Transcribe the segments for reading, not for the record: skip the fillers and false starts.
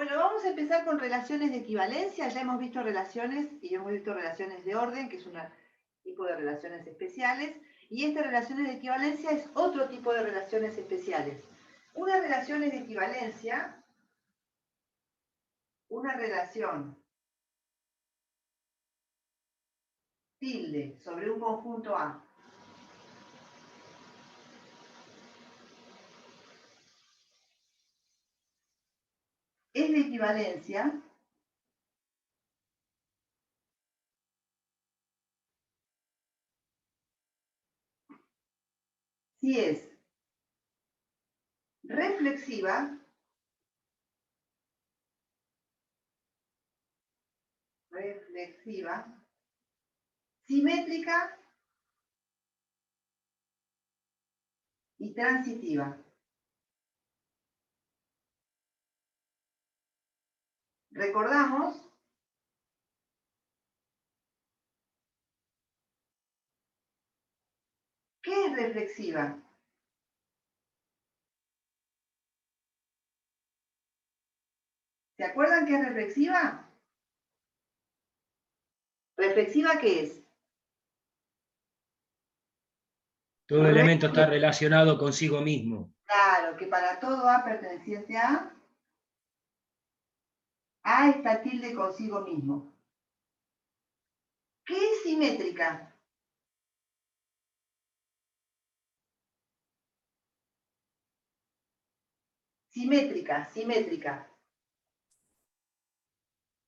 Bueno, vamos a empezar con relaciones de equivalencia. Ya hemos visto relaciones y hemos visto relaciones de orden, que es un tipo de relaciones especiales. Y estas relaciones de equivalencia es otro tipo de relaciones especiales. Unas relaciones de equivalencia, una relación tilde sobre un conjunto A es de equivalencia si es reflexiva, simétrica y transitiva. Recordamos ¿qué es reflexiva? ¿Se acuerdan qué es reflexiva? ¿Reflexiva qué es? Todo elemento está relacionado consigo mismo. Claro, que para todo A perteneciente A está tilde consigo mismo. ¿Qué es simétrica? Simétrica.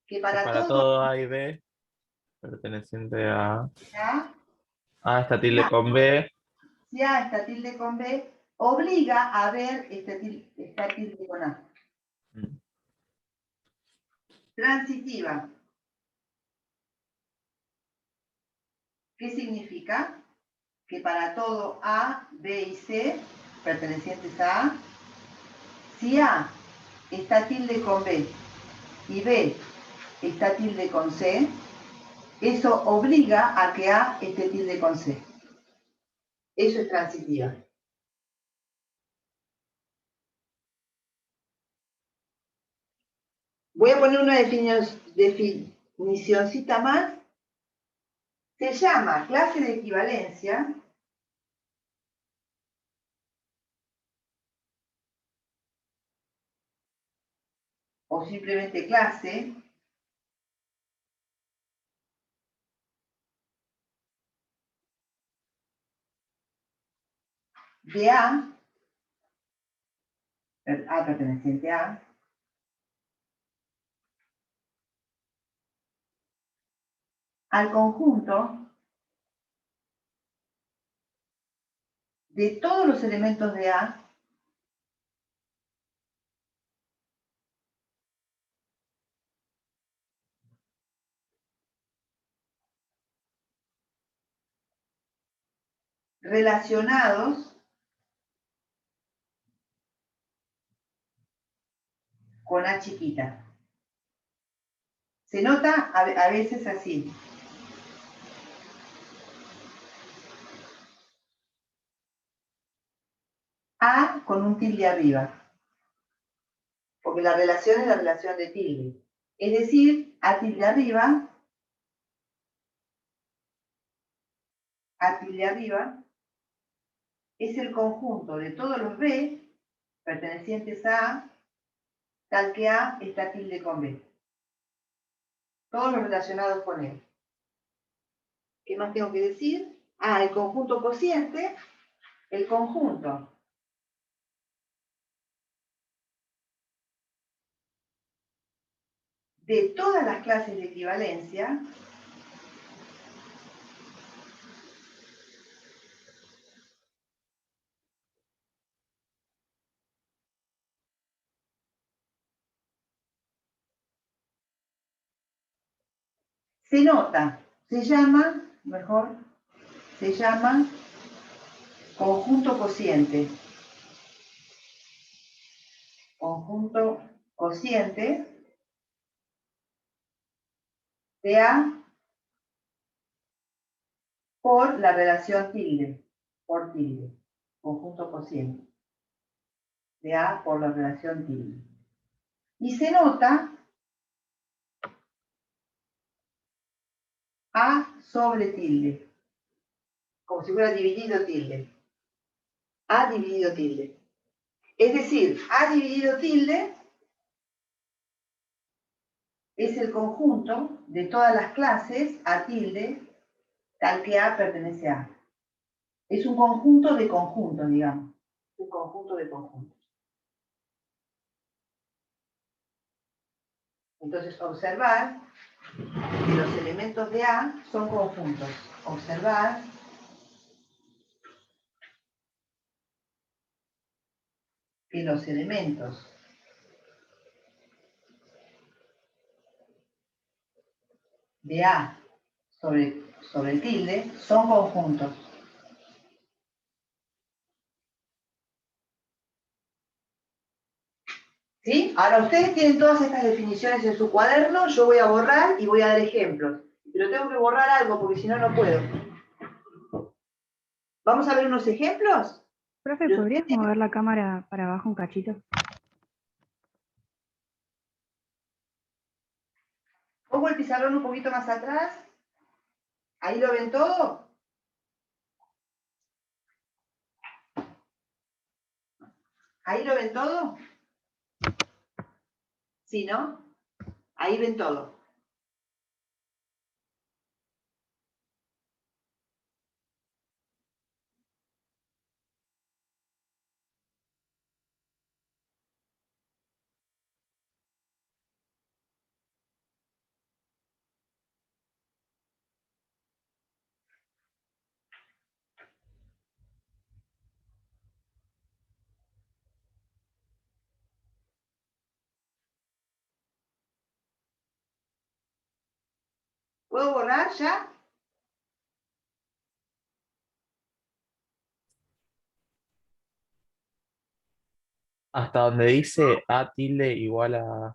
Que para todo A y B, perteneciente a A está tilde con B. si A está tilde con B, obliga a ver está tilde con A. Transitiva. ¿Qué significa? Que para todo A, B y C, pertenecientes a A, si A está tilde con B y B está tilde con C, eso obliga a que A esté tilde con C. Eso es transitiva. Voy a poner una definicióncita más. Se llama clase de equivalencia o simplemente clase de A perteneciente a al conjunto de todos los elementos de A relacionados con A chiquita. Se nota a veces así. A con un tilde arriba. Porque la relación es la relación de tilde. Es decir, A tilde arriba es el conjunto de todos los B pertenecientes a A, tal que A está tilde con B. Todos los relacionados con él. ¿Qué más tengo que decir? El conjunto cociente, el conjunto de todas las clases de equivalencia se nota, se llama conjunto cociente. Conjunto cociente de A por la relación tilde, por tilde. Conjunto cociente de A por la relación tilde. Y se nota A sobre tilde, como si fuera dividido tilde. A dividido tilde. Es decir, A dividido tilde es el conjunto de todas las clases A tilde, tal que A pertenece a A. Es un conjunto de conjuntos, digamos. Un conjunto de conjuntos. Entonces, observar que los elementos de A son conjuntos. Observar que los elementos de A sobre el tilde son conjuntos. ¿Sí? Ahora ustedes tienen todas estas definiciones en su cuaderno, yo voy a borrar y voy a dar ejemplos. Pero tengo que borrar algo porque si no, no puedo. ¿Vamos a ver unos ejemplos? Profe, ¿podrías mover la cámara para abajo un cachito? Pongo el pizarrón un poquito más atrás. ¿Ahí lo ven todo? ¿Ahí lo ven todo? ¿Sí, no? Ahí ven todo. ¿Puedo borrar ya? Hasta donde dice A tilde igual a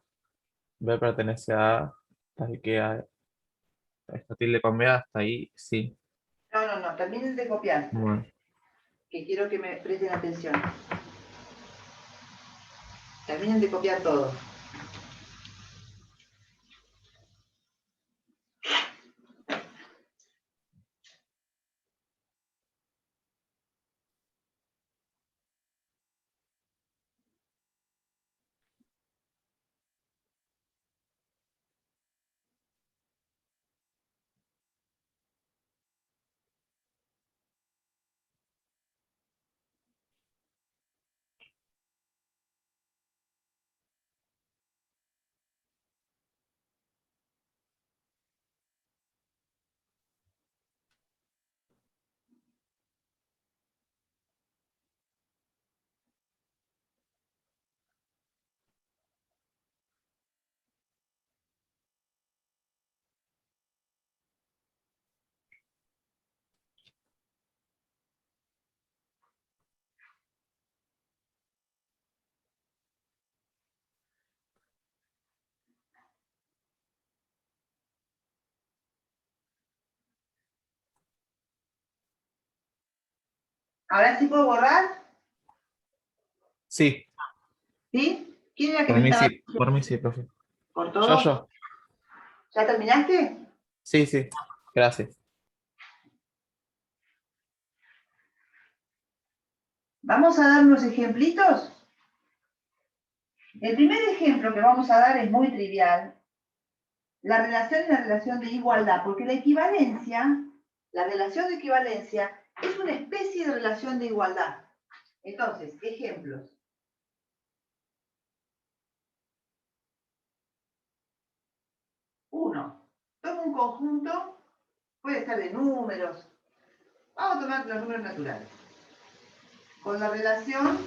B pertenece a A, tal que A, esta tilde con B hasta ahí, sí. No. Terminen de copiar, Bueno. que quiero que me presten atención. Terminen de copiar todo. ¿Ahora sí puedo borrar? Sí, ¿Sí? ¿Quién era que me estaba diciendo? por mí sí, profe. ¿Por todo? Yo. ¿Ya terminaste? Sí, gracias. Vamos a dar unos ejemplitos. El primer ejemplo que vamos a dar es muy trivial. La relación es la relación de igualdad, porque la equivalencia, la relación de equivalencia, es una especie de relación de igualdad. Entonces, ejemplos. Uno, tomo un conjunto, puede ser de números. Vamos a tomar los números naturales. Con la relación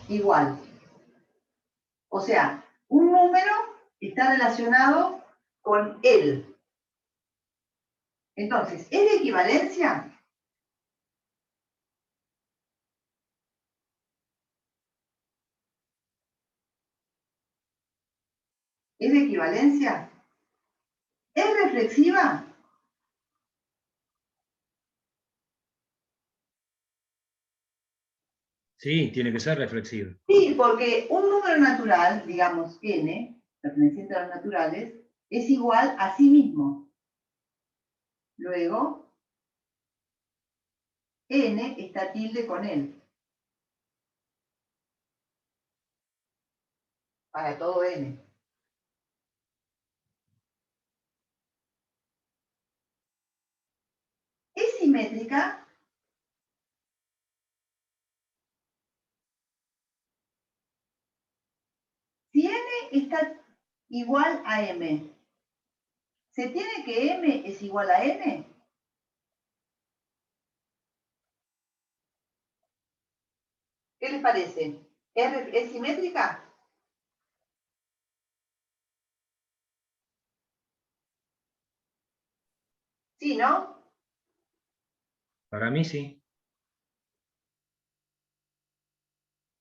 igual. O sea, un número está relacionado con él. Entonces, ¿es de equivalencia? ¿Es de equivalencia? ¿Es reflexiva? Sí, tiene que ser reflexivo. Sí, porque un número natural, digamos n, perteneciente a los naturales, es igual a sí mismo. Luego, n está tilde con él. Para todo n. Es simétrica si n está igual a m. ¿Se tiene que m es igual a n? ¿Qué les parece? ¿Es simétrica? Sí, ¿no? Para mí sí.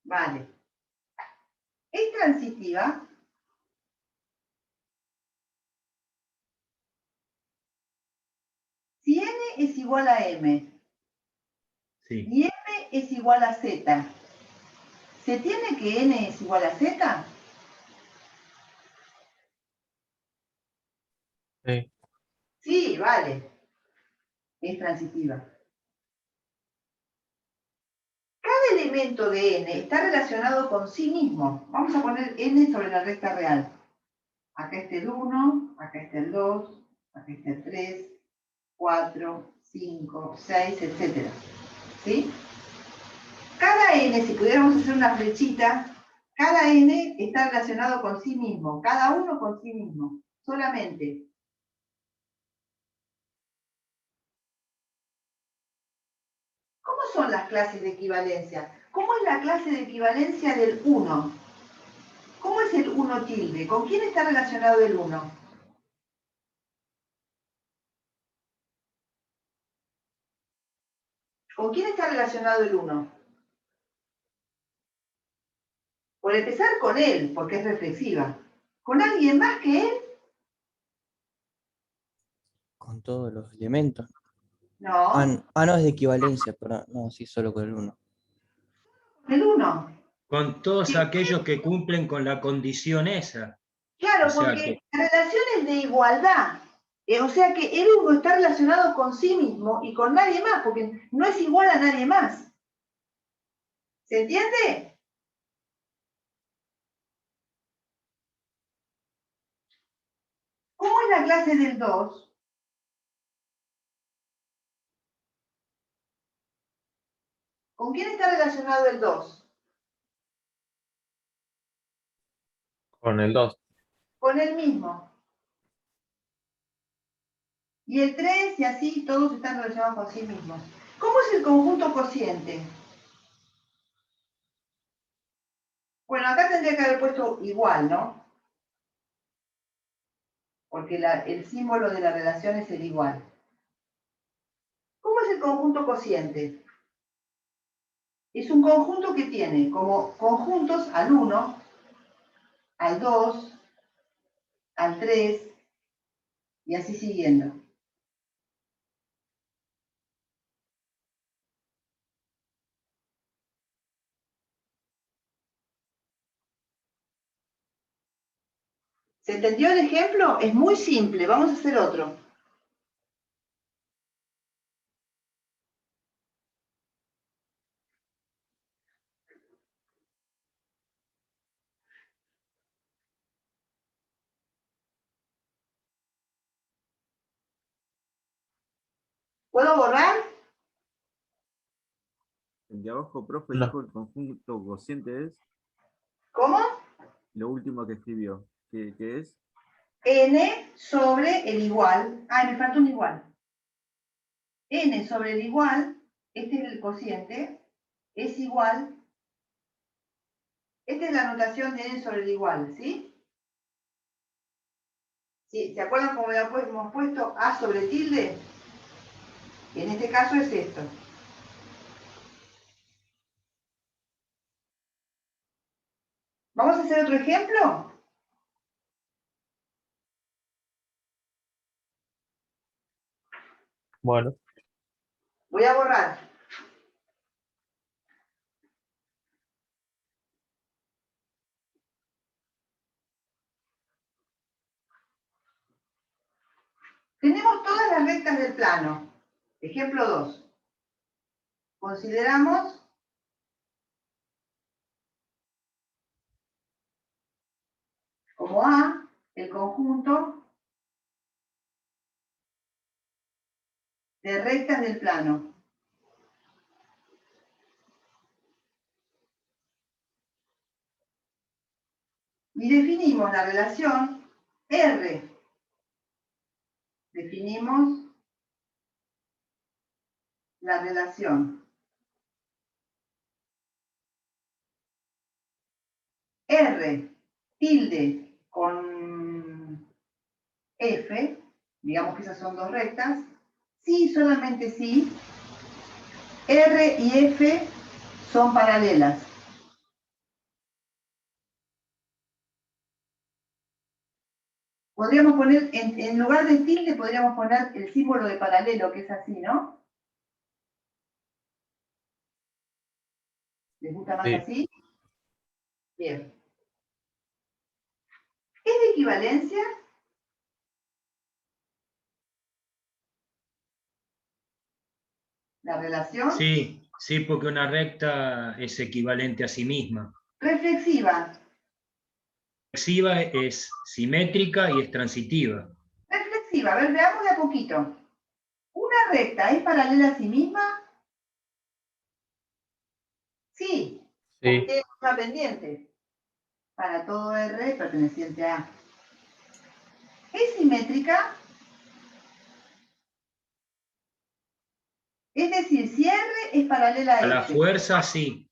Vale. ¿Es transitiva? Si n es igual a m Sí. y m es igual a z, ¿se tiene que n es igual a z? Sí. Sí, vale. Es transitiva. Cada elemento de n está relacionado con sí mismo. Vamos a poner n sobre la recta real. Acá está el 1, acá está el 2, acá está el 3, 4, 5, 6, etc. ¿Sí? Cada n, si pudiéramos hacer una flechita, cada n está relacionado con sí mismo, cada uno con sí mismo, solamente. ¿Cómo son las clases de equivalencia? ¿Cómo es la clase de equivalencia del 1? ¿Cómo es el 1 tilde? ¿Con quién está relacionado el 1? ¿Con quién está relacionado el 1? Por empezar con él, porque es reflexiva. ¿Con alguien más que él? Con todos los elementos. No, No es de equivalencia, pero no, sí, solo con el 1. el 1. Con todos aquellos que cumplen con la condición esa. Claro, O sea porque que, la relación es de igualdad. O sea que el 1 está relacionado con sí mismo y con nadie más, porque no es igual a nadie más. ¿Se entiende? ¿Cómo es la clase del 2? ¿Con quién está relacionado el 2? Con el 2. Con el mismo. Y el 3 y así, todos están relacionados con sí mismos. ¿Cómo es el conjunto cociente? Bueno, acá tendría que haber puesto igual, ¿no? Porque el símbolo de la relación es el igual. ¿Cómo es el conjunto cociente? Es un conjunto que tiene como conjuntos al 1, al 2, al 3 y así siguiendo. ¿Se entendió el ejemplo? Es muy simple, vamos a hacer otro. ¿Puedo borrar? El de abajo, profe, No. dijo el conjunto cociente es ¿Cómo? lo último que escribió. ¿Qué es? N sobre el igual. Ay, me falta un igual. N sobre el igual, este es el cociente, es igual. Esta es la notación de N sobre el igual, ¿sí? ¿Sí? ¿Se acuerdan cómo hemos puesto A sobre tilde? En este caso es esto. ¿Vamos a hacer otro ejemplo? Bueno, Voy a borrar. Tenemos todas las rectas del plano. Ejemplo 2. Consideramos como A el conjunto de rectas del plano. Y definimos la relación R. Definimos la relación R tilde con F, digamos que esas son dos rectas, si, solamente si, R y F son paralelas. Podríamos poner, en lugar de tilde, podríamos poner el símbolo de paralelo, que es así, ¿no? ¿Les gusta más Sí. así? Bien. ¿Es de equivalencia? La relación Sí, sí, porque una recta es equivalente a sí misma. reflexiva. Reflexiva es simétrica y es transitiva. Reflexiva, a ver, veamos de a poquito. ¿Una recta es paralela a sí misma? Sí, porque Sí. tiene una pendiente para todo R perteneciente a A. ¿Es simétrica? Es decir, si R es paralela A a la F, fuerza, sí.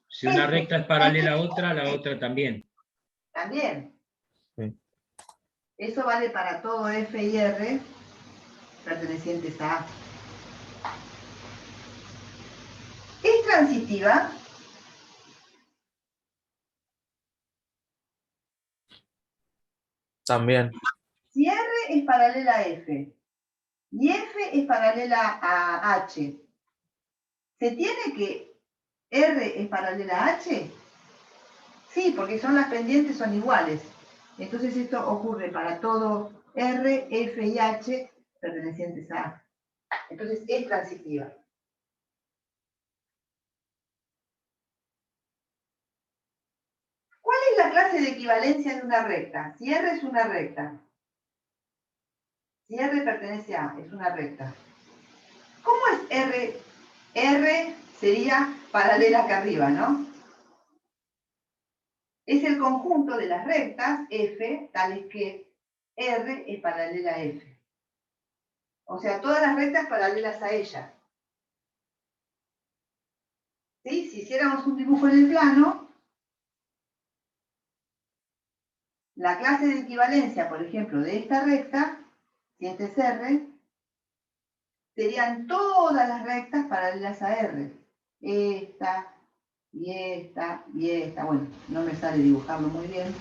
Si una F recta es paralela a la otra también. también. Sí. Eso vale para todo F y R pertenecientes a A. ¿Es transitiva? También. Si R es paralela a F y F es paralela a H, ¿se tiene que R es paralela a H? Sí, porque son las pendientes, son iguales. Entonces esto ocurre para todo R, F y H pertenecientes a A. Entonces es transitiva. ¿Cuál es la clase de equivalencia de una recta? Si R es una recta. Si R pertenece a A, es una recta. ¿Cómo es R? R sería paralela acá arriba, ¿no? Es el conjunto de las rectas F, tales que R es paralela a F. O sea, todas las rectas paralelas a ella. ¿Sí? Si hiciéramos un dibujo en el plano, la clase de equivalencia, por ejemplo, de esta recta, si este es R, serían todas las rectas paralelas a R. Esta, y esta, y esta. Bueno, no me sale dibujarlo muy bien.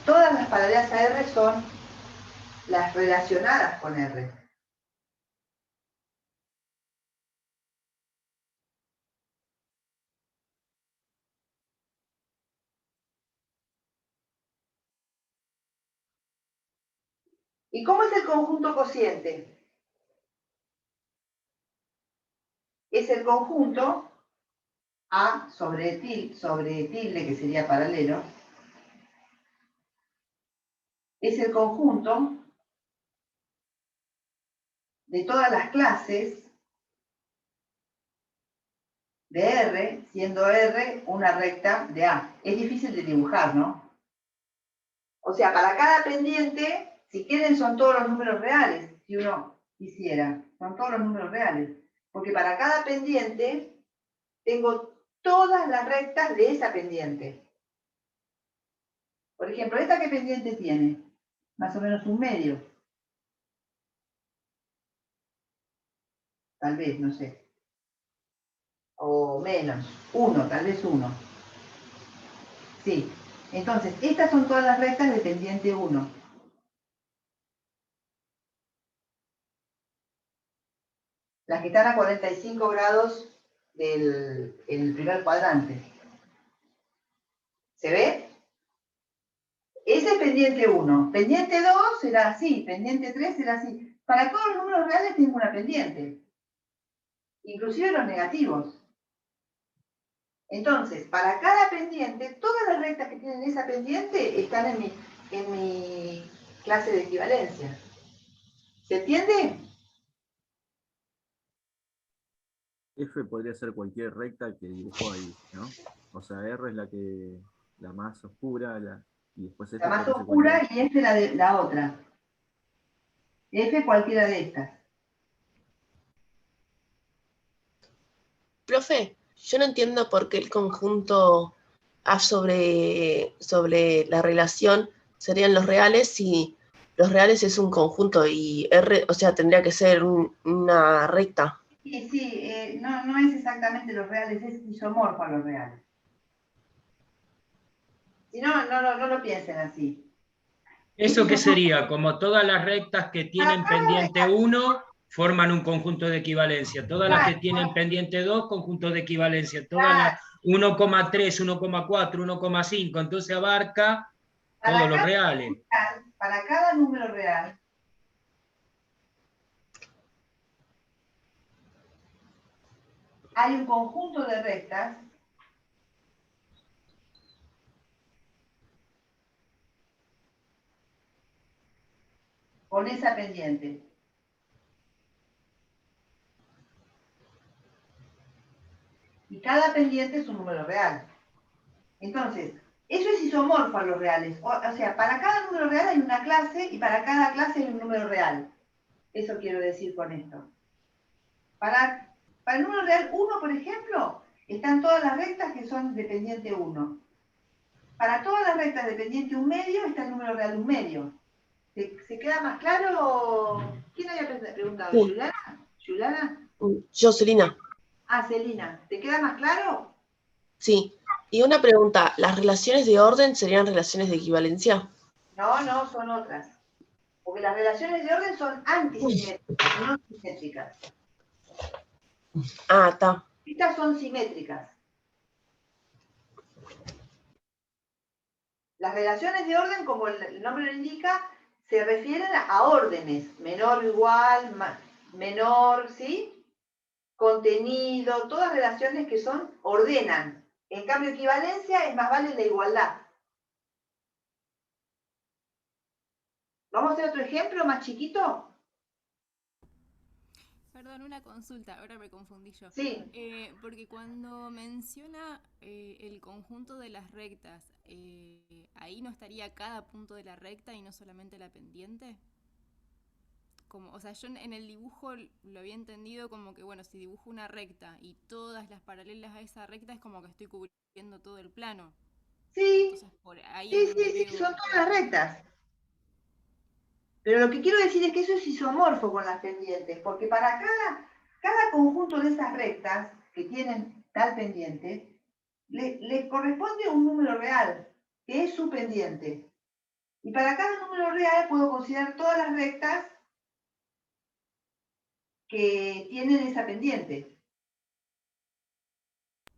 Todas las paralelas a R son las relacionadas con R. ¿Y cómo es el conjunto cociente? Es el conjunto A sobre tilde, que sería paralelo, es el conjunto de todas las clases de R, siendo R una recta de A. Es difícil de dibujar, ¿no? O sea, para cada pendiente, si quieren, son todos los números reales, si uno quisiera. Son todos los números reales. Porque para cada pendiente, tengo todas las rectas de esa pendiente. Por ejemplo, ¿esta qué pendiente tiene? Más o menos un medio. Tal vez, no sé. O menos. Uno, tal vez uno. Sí. Entonces, estas son todas las rectas de pendiente 1. Las que están a 45 grados en el primer cuadrante. ¿Se ve? Ese es pendiente 1. Pendiente 2 será así, pendiente 3 será así. Para todos los números reales tengo una pendiente. Inclusive los negativos. Entonces, para cada pendiente, todas las rectas que tienen esa pendiente están en mi clase de equivalencia. ¿Se entiende? F podría ser cualquier recta que dibujó ahí, ¿no? O sea, R es la más oscura, y después F La más podría ser oscura cualquier- y F la otra. F cualquiera de estas. Profe, yo no entiendo por qué el conjunto A sobre la relación serían los reales si los reales es un conjunto y R, o sea, tendría que ser una recta. Sí, no es exactamente los reales, es isomorfo a los reales. Si no, no lo piensen así. ¿Eso qué sería? Como todas las rectas que tienen pendiente 1 forman un conjunto de equivalencia. Todas las que tienen pendiente 2, conjunto de equivalencia. Todas las 1,3, 1,4, 1,5. Entonces abarca todos los reales. Para cada número real, hay un conjunto de rectas con esa pendiente. Y cada pendiente es un número real. Entonces, eso es isomorfo a los reales. O sea, para cada número real hay una clase y para cada clase hay un número real. Eso quiero decir con esto. Para el número real 1, por ejemplo, están todas las rectas que son de pendiente 1. Para todas las rectas de pendiente 1 medio está el número real 1 medio. ¿Se queda más claro? ¿Quién había preguntado? Sí. ¿Yulana? ¿Yulana? Jocelina, Ah, Celina. ¿Te queda más claro? sí. Y una pregunta, ¿las relaciones de orden serían relaciones de equivalencia? No, son otras. Porque las relaciones de orden son antisimétricas, no simétricas. Ah, está. Estas son simétricas. Las relaciones de orden, como el nombre lo indica, se refieren a órdenes. Menor o igual, menor, ¿sí? Contenido, todas relaciones que ordenan. En cambio, equivalencia es más vale la igualdad. ¿Vamos a hacer otro ejemplo más chiquito? Perdón, una consulta, ahora me confundí yo. Sí. Porque cuando menciona el conjunto de las rectas, ¿ahí no estaría cada punto de la recta y no solamente la pendiente? Como, o sea, yo en el dibujo lo había entendido como que, bueno, si dibujo una recta y todas las paralelas a esa recta es como que estoy cubriendo todo el plano. Sí, Entonces, por ahí sí, es donde sí, veo... son todas rectas. Pero lo que quiero decir es que eso es isomorfo con las pendientes, porque para cada conjunto de esas rectas que tienen tal pendiente, le corresponde un número real, que es su pendiente. Y para cada número real puedo considerar todas las rectas que tienen esa pendiente.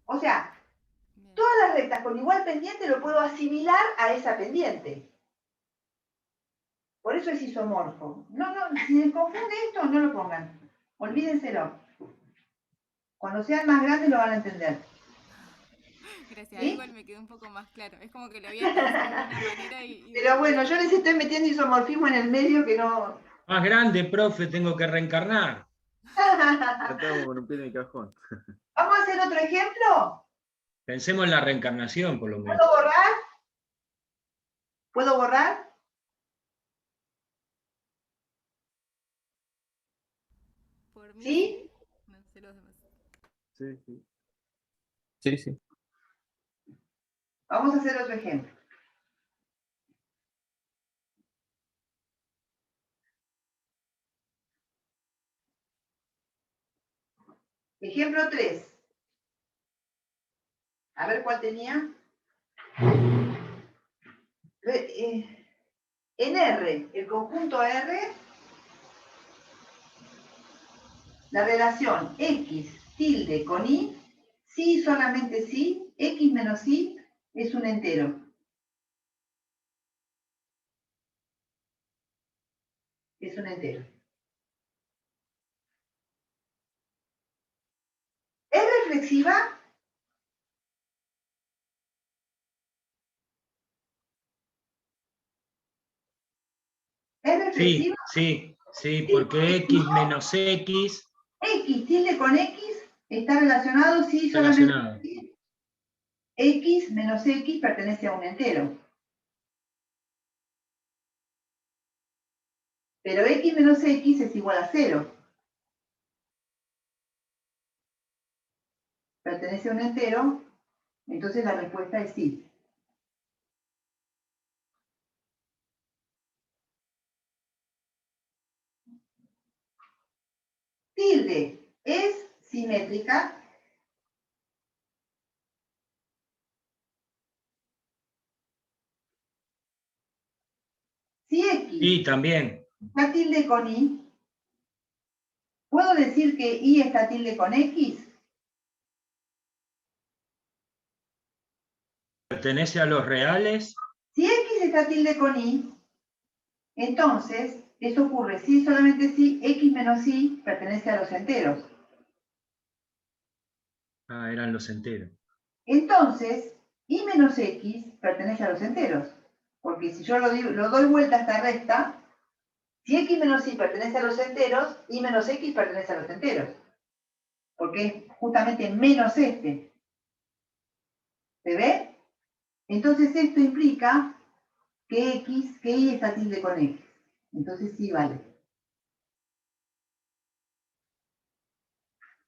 O sea, Bien. todas las rectas con igual pendiente lo puedo asimilar a esa pendiente. Por eso es isomorfo. No, si les confunde esto, no lo pongan. Olvídenselo. Cuando sean más grandes lo van a entender. Gracias, ¿Sí? igual me quedó un poco más claro. Es como que lo había pensado de una manera y Pero bueno, yo les estoy metiendo isomorfismo en el medio que no... Más grande, profe, tengo que reencarnar. Ya estábamos con un pie en el cajón. ¿Vamos a hacer otro ejemplo? Pensemos en la reencarnación, por lo menos. ¿Puedo borrar? ¿Puedo borrar? por mí ¿Sí? no sé los demás. Sí, sí. Sí, sí. Vamos a hacer otro ejemplo. Ejemplo 3. A ver cuál tenía. En R, el conjunto R, la relación X tilde con Y, si solamente si, X menos Y es un entero. es un entero. ¿Es reflexiva? ¿Es Sí, reflexiva? sí, porque X menos X X, tilde con X, está relacionado si relacionado. solamente X menos X pertenece a un entero. Pero X menos X es igual a 0. Pertenece a un entero, entonces la respuesta es sí. Tilde es simétrica. Si X Y también. está tilde con Y, ¿puedo decir que Y está tilde con X? ¿Pertenece a los reales? Si X está tilde con Y, entonces, eso ocurre si solamente si X menos Y pertenece a los enteros. Ah, eran los enteros. Entonces, Y menos X pertenece a los enteros. Porque si yo lo doy vuelta a esta recta, si X menos Y pertenece a los enteros, Y menos X pertenece a los enteros. Porque es justamente menos este. ¿Se ve? Entonces esto implica que Y está tilde con X. Entonces sí vale.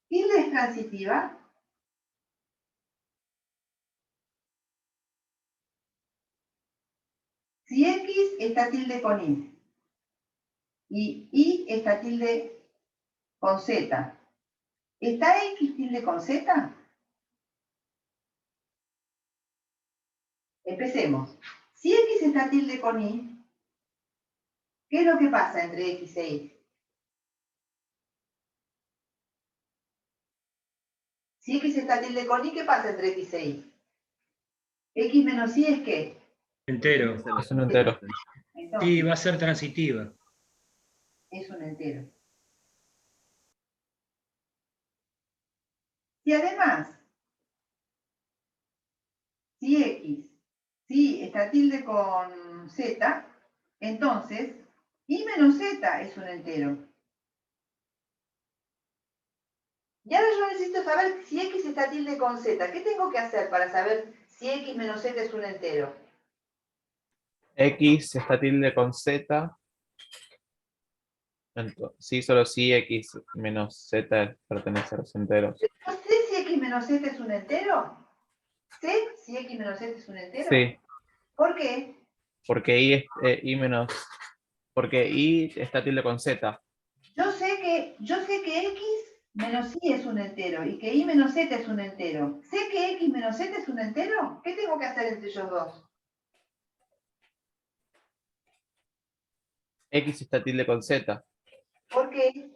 Tilde es transitiva. Si X está tilde con y Y está tilde con Z, ¿está X tilde con Z? Empecemos. Si X está tilde con Y, ¿qué es lo que pasa entre X e Y? Si X está tilde con Y, ¿qué pasa entre X e Y? X menos Y es ¿qué? Entero. Es un entero. Entonces, Sí, va a ser transitiva. es un entero. Si además, si X, si está tilde con Z, entonces Y menos Z es un entero. Y ahora yo necesito saber si X está tilde con Z. ¿Qué tengo que hacer para saber si X menos Z es un entero? X está tilde con Z. Sí, solo si X menos Z pertenece a los enteros. ¿No sé si X menos Z es un entero? ¿Sé si X menos Z es un entero? Sí, ¿Por qué? porque Y menos. Porque Y está tilde con Z. Yo sé que X menos Y es un entero y que Y menos Z es un entero. ¿Sé que X menos Z es un entero? ¿Qué tengo que hacer entre ellos dos? X está tilde con Z. ¿Por qué?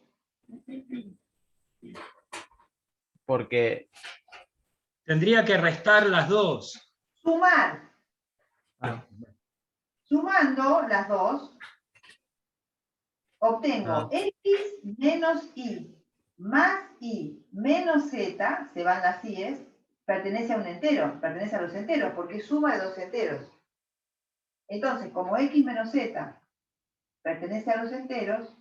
Porque. Tendría que restar las dos. Sumar. Ah, Sumando las dos, obtengo Ah. X menos Y más Y menos Z, se van las I's, pertenece a un entero, pertenece a los enteros, porque es suma de dos enteros. Entonces, como X menos Z pertenece a los enteros,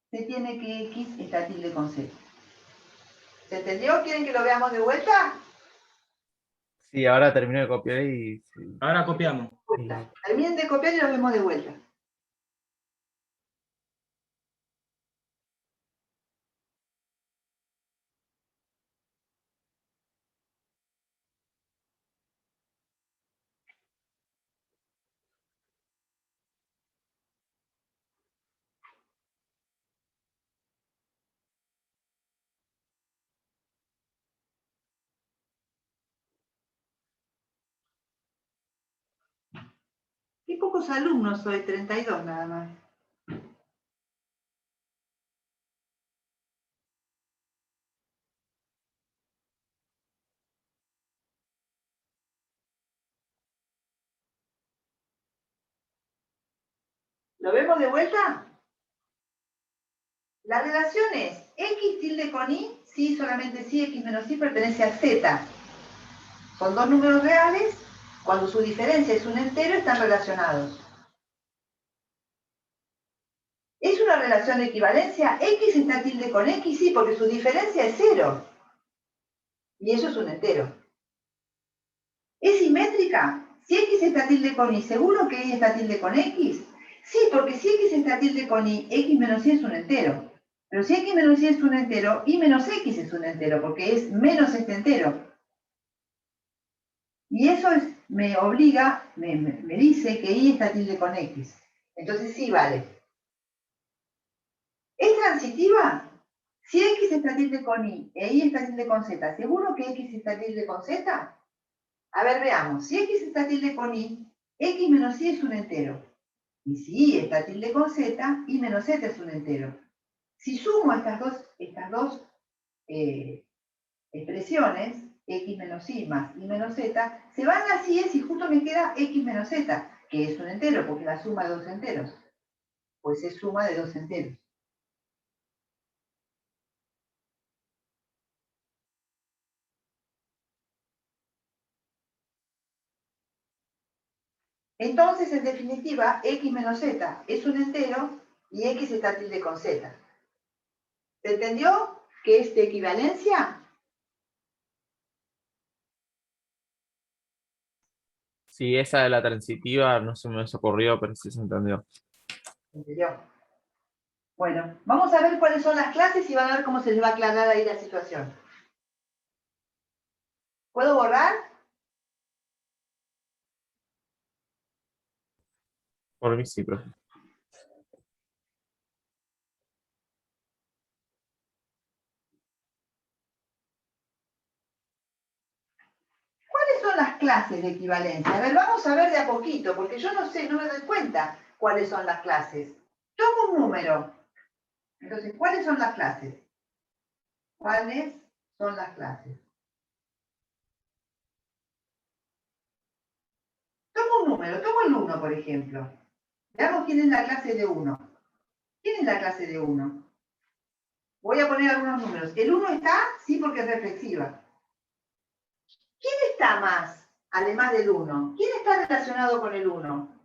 se tiene que X está tilde con Z. ¿Se entendió? ¿Quieren que lo veamos de vuelta? sí, ahora termino de copiar y. Ahora copiamos. Terminen de copiar y lo vemos de vuelta. Qué pocos alumnos hoy, 32 nada más. ¿Lo vemos de vuelta? La relación es x tilde con y, si, solamente si, x menos y pertenece a z. Son dos números reales, cuando su diferencia es un entero, están relacionados. ¿Es una relación de equivalencia? ¿X está tilde con X? Sí, porque su diferencia es 0. Y eso es un entero. ¿Es simétrica? Si X está tilde con Y, ¿seguro que Y está tilde con X? Sí, porque si X está tilde con Y, X menos Y es un entero. Pero si X menos Y es un entero, Y menos X es un entero, porque es menos este entero. Y eso me obliga, me dice que Y está tilde con X. Entonces sí vale. ¿Es transitiva? Si X está tilde con Y e Y está tilde con Z, ¿seguro que X está tilde con Z? A ver, veamos. Si X está tilde con Y, X menos Y es un entero. Y si Y está tilde con Z, Y menos Z es un entero. Si sumo estas dos expresiones, X menos Y más Y menos Z, se van las Y's y justo me queda X menos Z, que es un entero, porque es la suma de dos enteros. Pues es suma de dos enteros. Entonces, en definitiva, X menos Z es un entero y X está tilde con Z. ¿Se entendió que es de equivalencia? Sí, esa de la transitiva no se me ocurrió, pero sí se entendió. ¿Se entendió? Bueno, vamos a ver cuáles son las clases y van a ver cómo se les va a aclarar ahí la situación. ¿Puedo borrar? Por mí sí, profe. ¿Cuáles son las clases de equivalencia? A ver, vamos a ver de a poquito, porque yo no sé, no me doy cuenta cuáles son las clases. Tomo un número. Entonces, ¿cuáles son las clases? ¿Cuáles son las clases? Tomo un número, tomo el 1, por ejemplo. Veamos quién es la clase de 1. ¿Quién es la clase de 1? Voy a poner algunos números. ¿El 1 está? Sí, porque es reflexiva. ¿Quién está más, además del 1? ¿Quién está relacionado con el 1?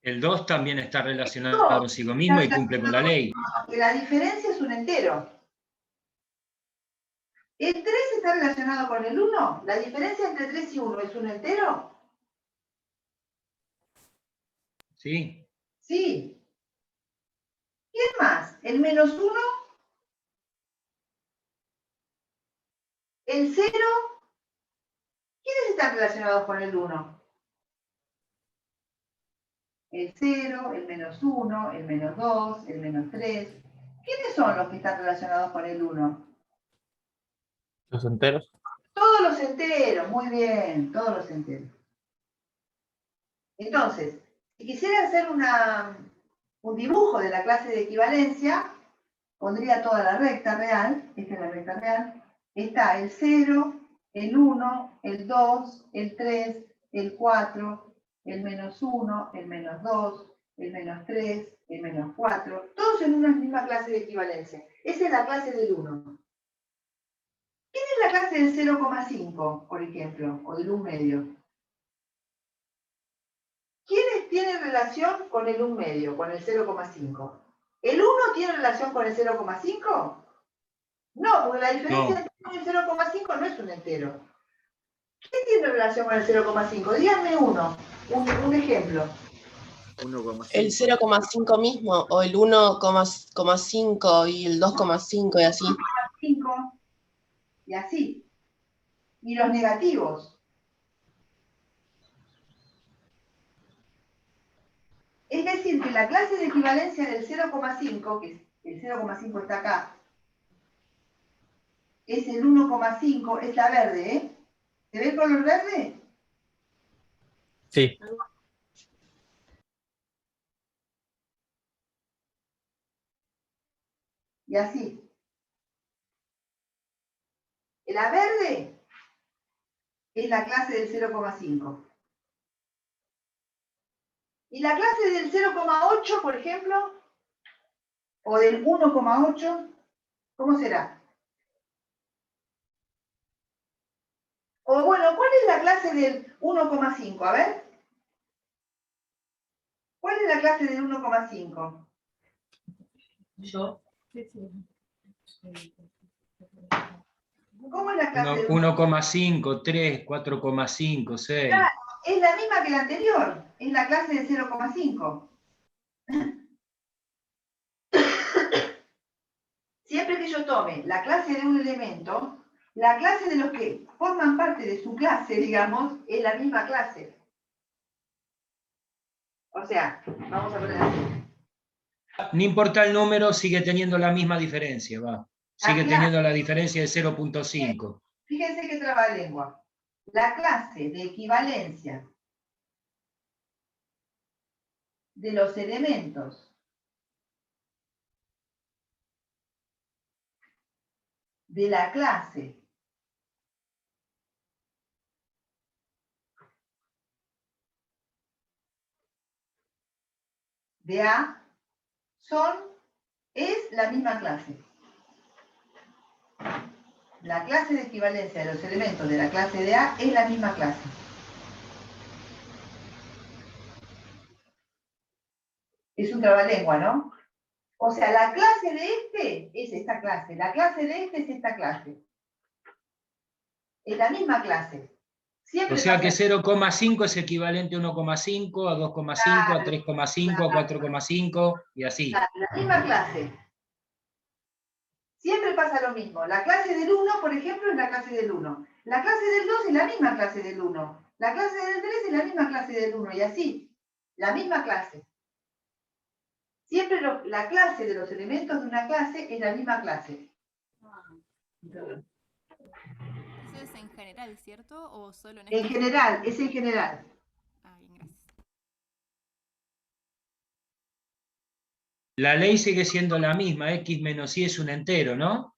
El 2 también está relacionado consigo mismo y cumple con la ley. Porque la diferencia es un entero. ¿El 3 está relacionado con el 1? ¿La diferencia entre 3 y 1 es un entero? ¿Sí? Sí. ¿Quién más? ¿El menos 1? ¿El 0? ¿Quiénes están relacionados con el 1? El 0, el menos 1, el menos 2, el menos 3. ¿Quiénes son los que están relacionados con el 1? ¿Los enteros? Todos los enteros, muy bien, todos los enteros. Entonces, si quisiera hacer un dibujo de la clase de equivalencia, pondría toda la recta real, esta es la recta real, está el 0, el 1, el 2, el 3, el 4, el menos 1, el menos 2, el menos 3, el menos 4, todos en una misma clase de equivalencia. Esa es la clase del 1. ¿Quién es la clase del 0,5, por ejemplo, o del 1 medio? ¿Quiénes tienen relación con el 1 medio, con el 0,5? ¿El 1 tiene relación con el 0,5? No, porque la diferencia entre 1 y el 0,5 no es un entero. ¿Quién tiene relación con el 0,5? Díganme uno, un ejemplo. 1,5. El 0,5 mismo, o el 1,5 y el 2,5 y así. 5 y así. Y los negativos. Es decir, que la clase de equivalencia del 0,5, que el 0,5 está acá, es el 1,5, es la verde, ¿eh? ¿Se ve el color verde? Sí. Y así. La verde es la clase del 0,5. Y la clase del 0,8, por ejemplo, o del 1,8, ¿cómo será? O bueno, ¿cuál es la clase del 1,5? A ver. ¿Cuál es la clase del 1,5? ¿Cómo es la clase del 1,5, 3, 4,5, 6. Claro, es la misma que la anterior, es la clase de 0,5. Siempre que yo tome la clase de un elemento, la clase de los que forman parte de su clase, digamos, es la misma clase. O sea, vamos a poner así. No importa el número, sigue teniendo la misma diferencia, va. Sigue clase. teniendo la diferencia de 0,5. Fíjense que trabalengua. La clase de equivalencia de los elementos de la clase de A es la misma clase. La clase de equivalencia de los elementos de la clase de A es la misma clase. Es un trabalengua, ¿no? O sea, la clase de este es esta clase, la clase de este es esta clase. Es la misma clase. Siempre O sea que pasa- 0,5 es equivalente a 1,5, a 2,5, a 3,5, a 4,5 y así. La misma clase. Siempre pasa lo mismo. La clase del 1, por ejemplo, es la clase del 1. La clase del 2 es la misma clase del 1. La clase del 3 es la misma clase del 1. Y así. La misma clase. Siempre la clase de los elementos de una clase es la misma clase. Eso es en general, ¿cierto? ¿O solo en En este general, caso? es en general. Ah, bien, gracias. La ley sigue siendo la misma, x menos y es un entero, ¿no?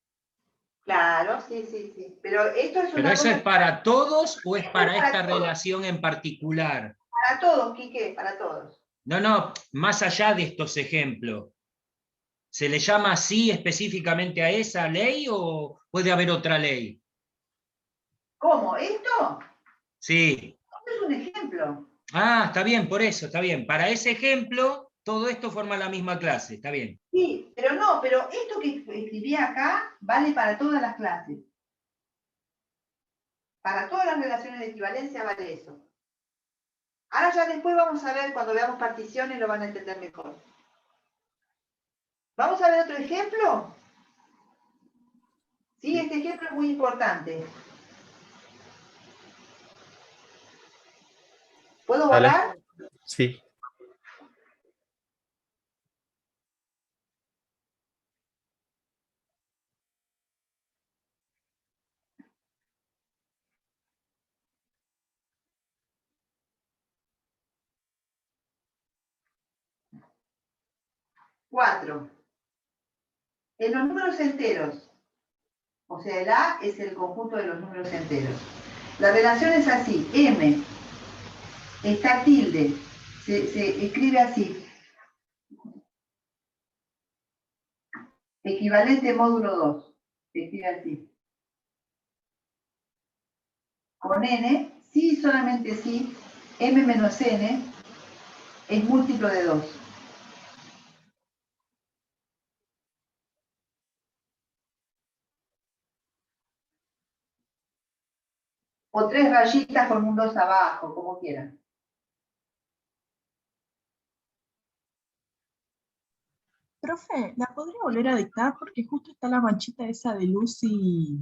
Claro, sí, sí, sí. Pero esto es ¿Pero una eso cosa es para todos o es esto es para esta todos. relación en particular? Para todos, Quique, para todos. No, más allá de estos ejemplos. ¿Se le llama así específicamente a esa ley o puede haber otra ley? ¿Cómo? ¿Esto? Sí. Esto es un ejemplo. Ah, está bien, por eso, está bien. Para ese ejemplo, todo esto forma la misma clase, está bien. Sí, pero esto que escribí acá vale para todas las clases. Para todas las relaciones de equivalencia vale eso. Ahora ya después vamos a ver, cuando veamos particiones lo van a entender mejor. ¿Vamos a ver otro ejemplo? Sí, este ejemplo es muy importante. ¿Puedo Dale. borrar? Sí. Cuatro. En los números enteros, o sea, el A es el conjunto de los números enteros. La relación es así, M está tilde, se escribe así. Equivalente módulo 2, se escribe así. Con n, sí, solamente sí, m menos n es múltiplo de 2. O 3 rayitas con un 2 abajo, como quieran. Profe, ¿la podría volver a dictar? Porque justo está la manchita esa de luz y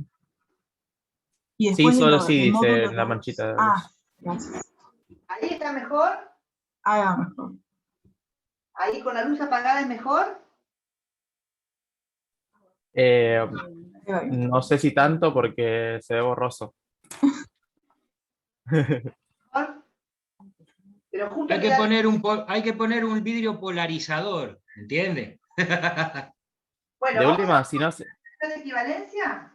Sí, después solo sí de dice módulo la 2. manchita de Ah, luz. gracias. Ahí está mejor. Haga mejor. Ahí con la luz apagada es mejor. No sé si tanto porque se ve borroso. Mejor. Pero justo Hay que queda poner un vidrio polarizador, ¿entiendes? Bueno, De vamos última, si no se... a la equivalencia.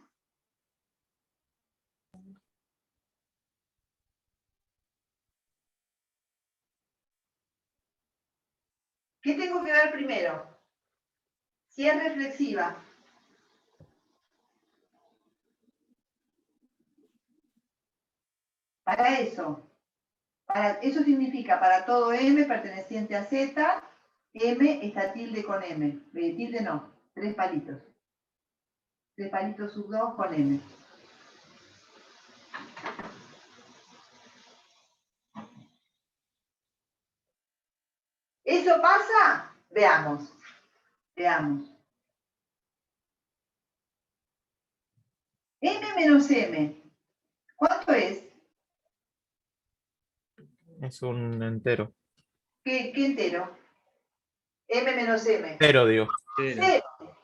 ¿Qué tengo que ver primero? Si es reflexiva. Para eso significa para todo M perteneciente a Z, M está tilde con M. Tilde no, 3 palitos. 3 palitos sub 2 con M. ¿Eso pasa? Veamos. Veamos. M menos M. ¿Cuánto es? Es un entero. ¿Qué entero? M menos M. Cero, digo. Cero. 0.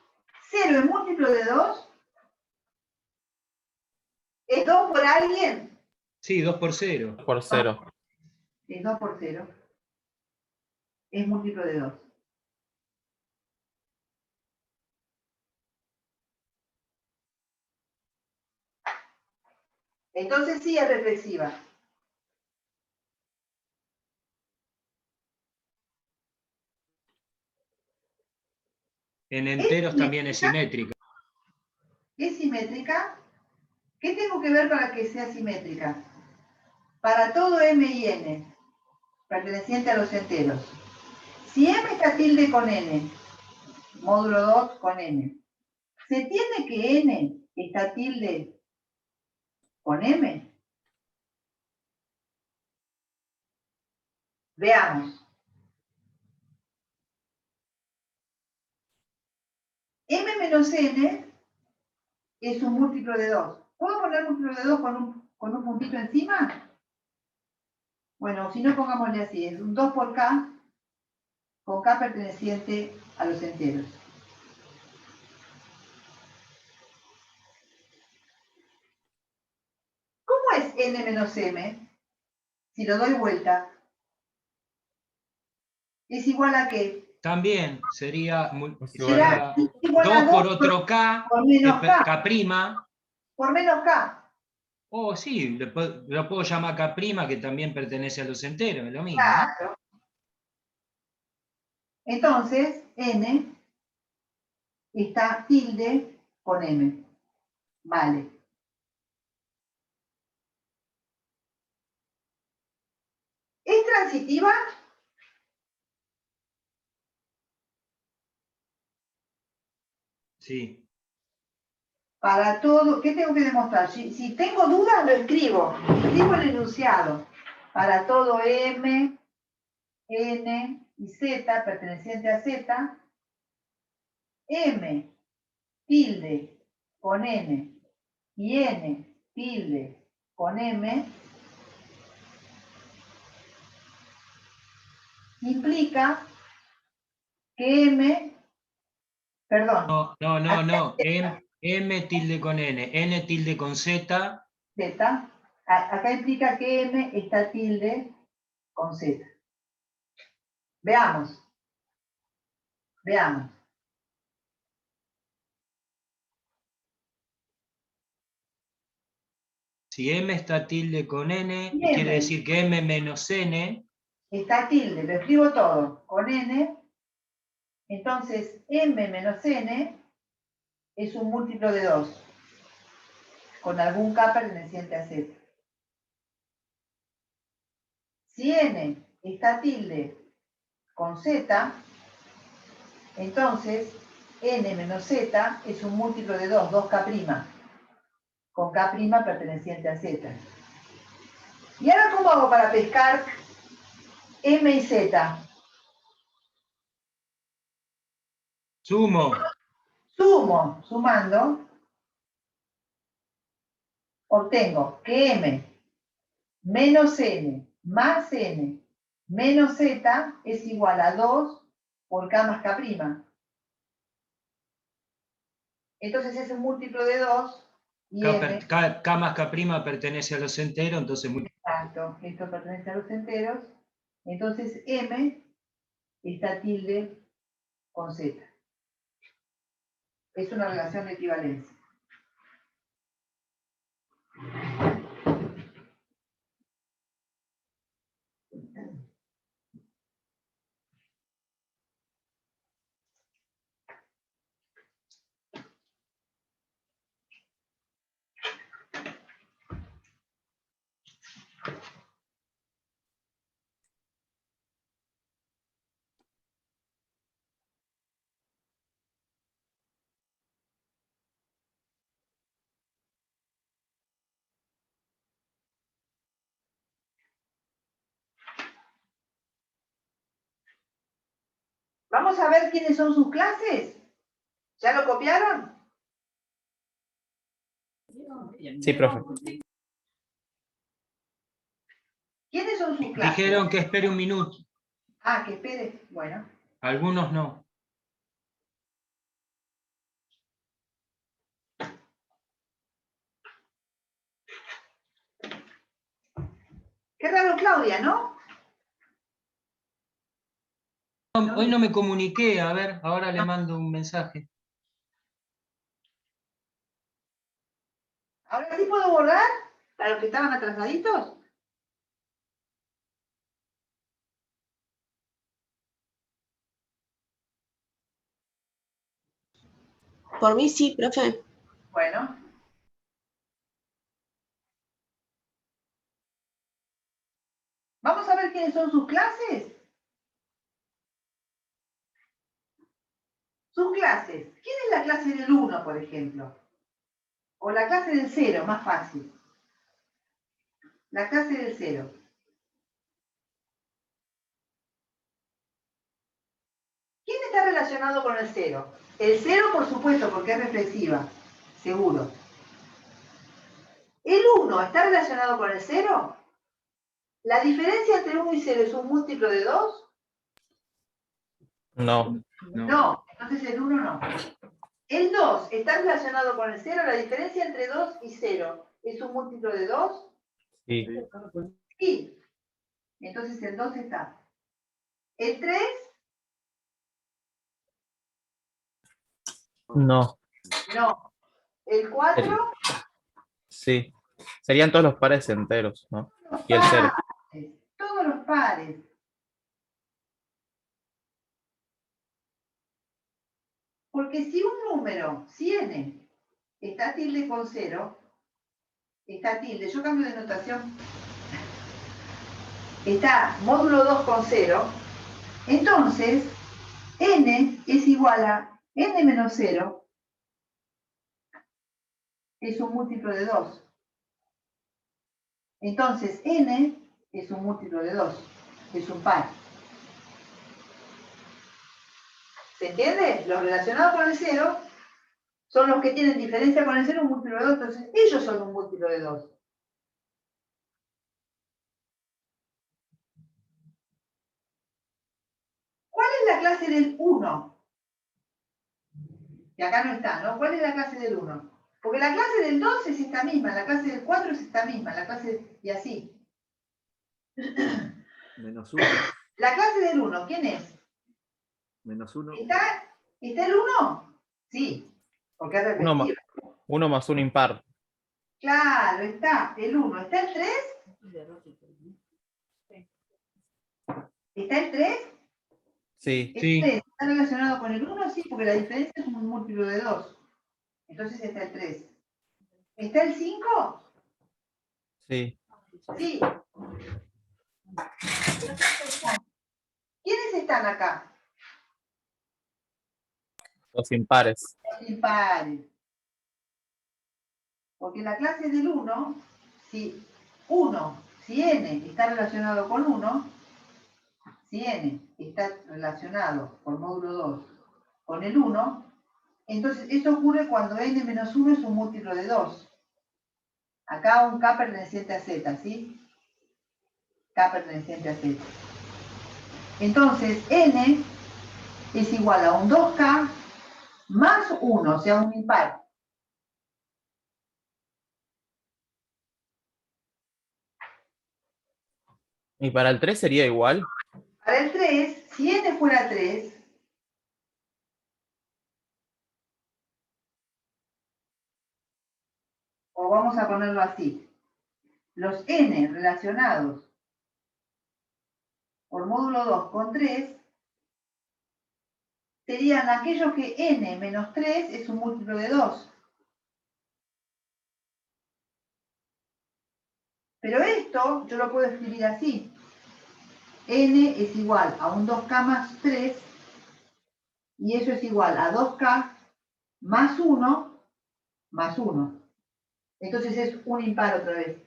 0 es múltiplo de 2. ¿Es 2 por alguien? Sí, 2 por 0. Por 0. Es 2 por 0. Es múltiplo de 2. Entonces sí es reflexiva. En enteros también es simétrica. ¿Es simétrica? ¿Qué tengo que ver para que sea simétrica? Para todo M y N, perteneciente a los enteros. Si M está tilde con N, módulo 2 con N, ¿se tiene que N está tilde con M? Veamos. M menos N es un múltiplo de 2. ¿Puedo poner múltiplo de 2 con un puntito encima? Bueno, si no, pongámosle así. Es un 2 por K, con K perteneciente a los enteros. ¿Cómo es N menos M? Si lo doy vuelta. ¿Es igual a qué? También sería Será igual 2 a por 2 otro K, por menos K. K'. Por menos K. Oh, sí, lo puedo llamar K', que también pertenece a los enteros, es lo mismo. Claro. Entonces, N está tilde con M. Vale. ¿Es transitiva? Sí. Para todo, ¿qué tengo que demostrar? Si tengo dudas, lo escribo. Escribo el enunciado. Para todo M, N y Z, perteneciente a Z, M tilde con N y N tilde con M implica que M, perdón. No. M tilde con N tilde con Z. Z, acá implica que M está tilde con Z. Veamos. Veamos. Si M está tilde con N, M. quiere decir que M menos N. Está tilde, lo escribo todo con N. Entonces, M menos N es un múltiplo de 2, con algún K perteneciente a Z. Si N está tilde con Z, entonces N menos Z es un múltiplo de 2, 2K', con K' perteneciente a Z. ¿Y ahora cómo hago para pescar M y Z? Sumo. Sumando, obtengo que M menos N más N menos Z es igual a 2 por K más K'. Entonces es un múltiplo de 2 y M. K más K' pertenece a los enteros, entonces... Exacto, esto pertenece a los enteros. Entonces M está tilde con Z. Es una relación de equivalencia. Vamos a ver quiénes son sus clases. ¿Ya lo copiaron? Sí, profe. ¿Quiénes son sus clases? Dijeron que espere un minuto. Ah, que espere. Bueno. Algunos no. Qué raro, Claudia, ¿no? Hoy no me comuniqué, a ver, ahora le mando un mensaje. ¿Ahora sí puedo borrar a los que estaban atrasaditos? Por mí sí, profe. Bueno. Vamos a ver quiénes son sus clases. Sus clases. ¿Quién es la clase del 1, por ejemplo? O la clase del 0, más fácil. La clase del 0. ¿Quién está relacionado con el 0? El 0, por supuesto, porque es reflexiva. Seguro. ¿El 1 está relacionado con el 0? ¿La diferencia entre 1 y 0 es un múltiplo de 2? No. No, entonces el 1 no. ¿El 2 está relacionado con el 0? ¿La diferencia entre 2 y 0 es un múltiplo de 2? Sí. Sí. Entonces el 2 está. ¿El 3? No. No. ¿El 4? Sí. Serían todos los pares enteros, ¿no? Los Y el 0. pares. Todos los pares. Porque si un número, si n, está tilde con 0, está tilde, yo cambio de notación, está módulo 2 con 0, entonces n es igual a n menos 0, es un múltiplo de 2. Entonces n es un múltiplo de 2, es un par. ¿Se entiende? Los relacionados con el 0 son los que tienen diferencia con el 0, un múltiplo de 2, entonces ellos son un múltiplo de 2. ¿Cuál es la clase del 1? Que acá no está, ¿no? ¿Cuál es la clase del 1? Porque la clase del 2 es esta misma, la clase del 4 es esta misma, la clase y así. Menos 1. La clase del 1, ¿quién es? Menos 1. ¿Está el 1? Sí, porque es repetitiva. 1 más 1 impar. Claro, está el 1. ¿Está el 3? ¿Está el 3? Sí. Sí. ¿Está relacionado con el 1? Sí, porque la diferencia es un múltiplo de 2. Entonces está el 3. ¿Está el 5? Sí. Sí. ¿Quiénes están acá? Los impares. Los impares. Porque la clase del 1, si n está relacionado con 1, si n está relacionado por módulo 2 con el 1, entonces esto ocurre cuando n menos 1 es un múltiplo de 2. Acá un k perteneciente a z, ¿sí? K perteneciente a z. Entonces n es igual a un 2k más 1, o sea, un impar. ¿Y para el 3 sería igual? Para el 3, si n fuera 3, o vamos a ponerlo así, los n relacionados por módulo 2 con 3 serían aquellos que n menos 3 es un múltiplo de 2. Pero esto yo lo puedo escribir así. N es igual a un 2k más 3 y eso es igual a 2k más 1 más 1. Entonces es un impar otra vez.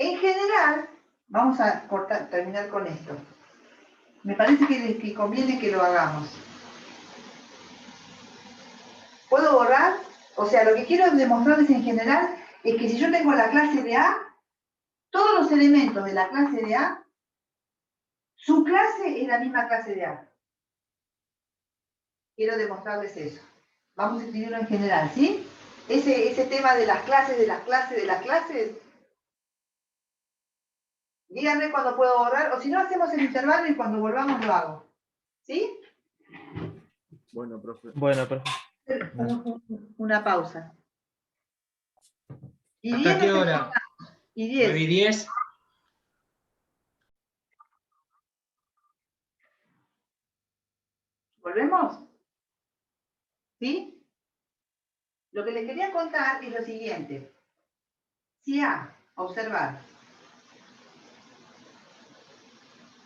En general, vamos a terminar con esto. Me parece que conviene que lo hagamos. ¿Puedo borrar? O sea, lo que quiero demostrarles en general es que si yo tengo la clase de A, todos los elementos de la clase de A, su clase es la misma clase de A. Quiero demostrarles eso. Vamos a escribirlo en general, ¿sí? Ese tema de las clases, díganme cuando puedo borrar, o si no, hacemos el intervalo y cuando volvamos lo hago. ¿Sí? Bueno, profe. Bueno, profe. Una pausa. Y ¿Hasta 10 qué nos hora? terminamos. Y 9 y 10. 10. ¿Volvemos? ¿Sí? Lo que les quería contar es lo siguiente. Si A, observar,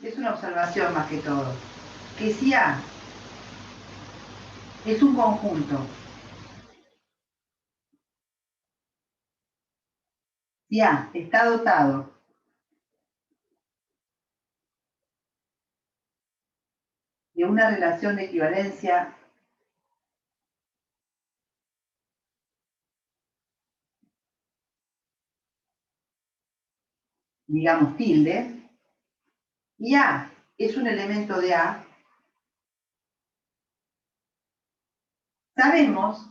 es una observación más que todo, que si A es un conjunto, si A está dotado de una relación de equivalencia digamos tilde, y A es un elemento de A, sabemos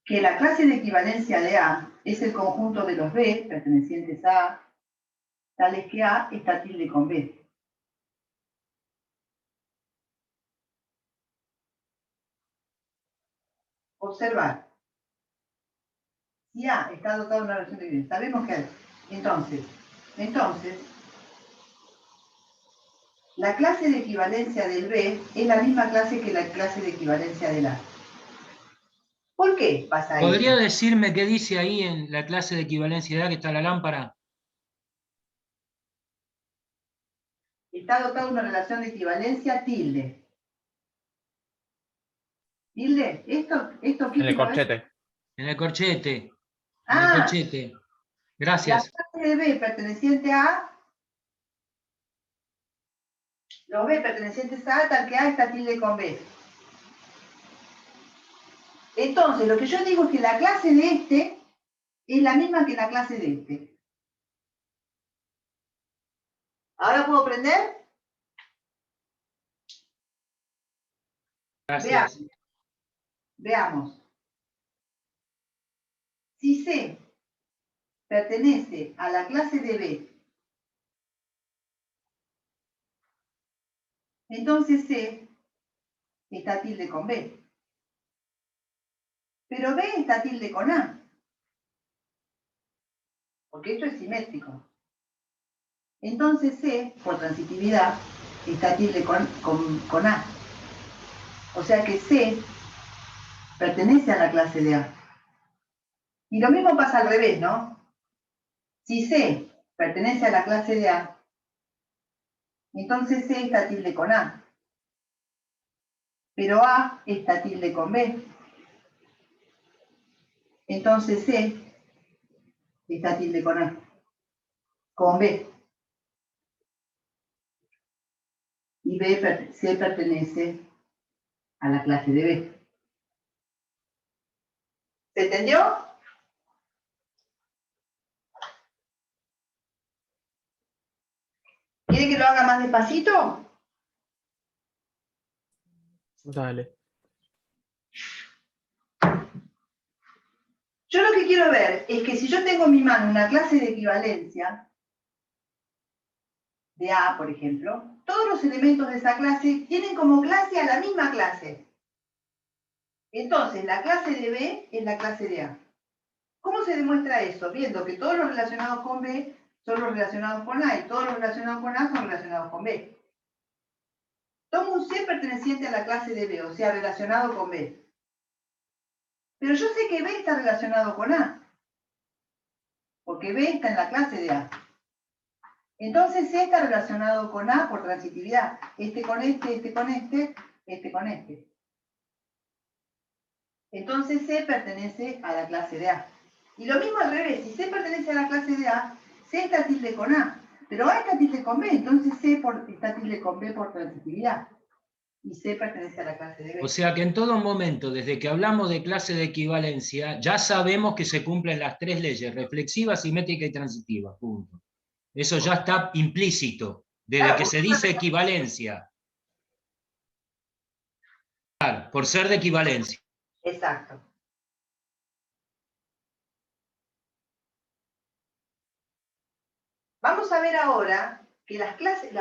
que la clase de equivalencia de A es el conjunto de los B pertenecientes a A, tales que A está tilde con B. Observar. Si A está dotado de una relación de equivalencia, sabemos que entonces, la clase de equivalencia del B es la misma clase que la clase de equivalencia del A. ¿Por qué pasa eso? ¿Podría decirme qué dice ahí en la clase de equivalencia de A que está la lámpara? Está dotado de una relación de equivalencia tilde. ¿Tilde? ¿Esto qué En el quiero ver? corchete. En el corchete. En el Ah, corchete. Gracias. la clase de B perteneciente a A, los B pertenecientes a A, tal que A está tilde con B. Entonces, lo que yo digo es que la clase de este es la misma que la clase de este. ¿Ahora puedo prender? Gracias. Veamos. Si C pertenece a la clase de B, entonces C está tilde con B. Pero B está tilde con A. Porque esto es simétrico. Entonces C, por transitividad, está tilde con A. O sea que C pertenece a la clase de A. Y lo mismo pasa al revés, ¿no? Si C pertenece a la clase de A, entonces C está tilde con A. Pero A está tilde con B. Entonces C está tilde con A. Con B. Y C pertenece a la clase de B. ¿Se entendió? ¿Quiere que lo haga más despacito? Dale. Yo lo que quiero ver es que si yo tengo en mi mano una clase de equivalencia, de A, por ejemplo, todos los elementos de esa clase tienen como clase a la misma clase. Entonces, la clase de B es la clase de A. ¿Cómo se demuestra eso? Viendo que todos los relacionados con B son los relacionados con A y todos los relacionados con A son relacionados con B. Tomo un C perteneciente a la clase de B, o sea, relacionado con B. Pero yo sé que B está relacionado con A, porque B está en la clase de A. Entonces C está relacionado con A por transitividad. Este con este, este con este, este con este. entonces C pertenece a la clase de A. Y lo mismo al revés, si C pertenece a la clase de A, C está tilde con A, pero A está tilde con B, entonces C está tilde con B por transitividad. Y C pertenece a la clase de B. O sea que en todo momento, desde que hablamos de clase de equivalencia, ya sabemos que se cumplen las tres leyes, reflexiva, simétrica y transitiva, punto. Eso ya está implícito, desde Claro, que se dice equivalencia. Claro, por ser de equivalencia. exacto. Vamos a ver ahora que las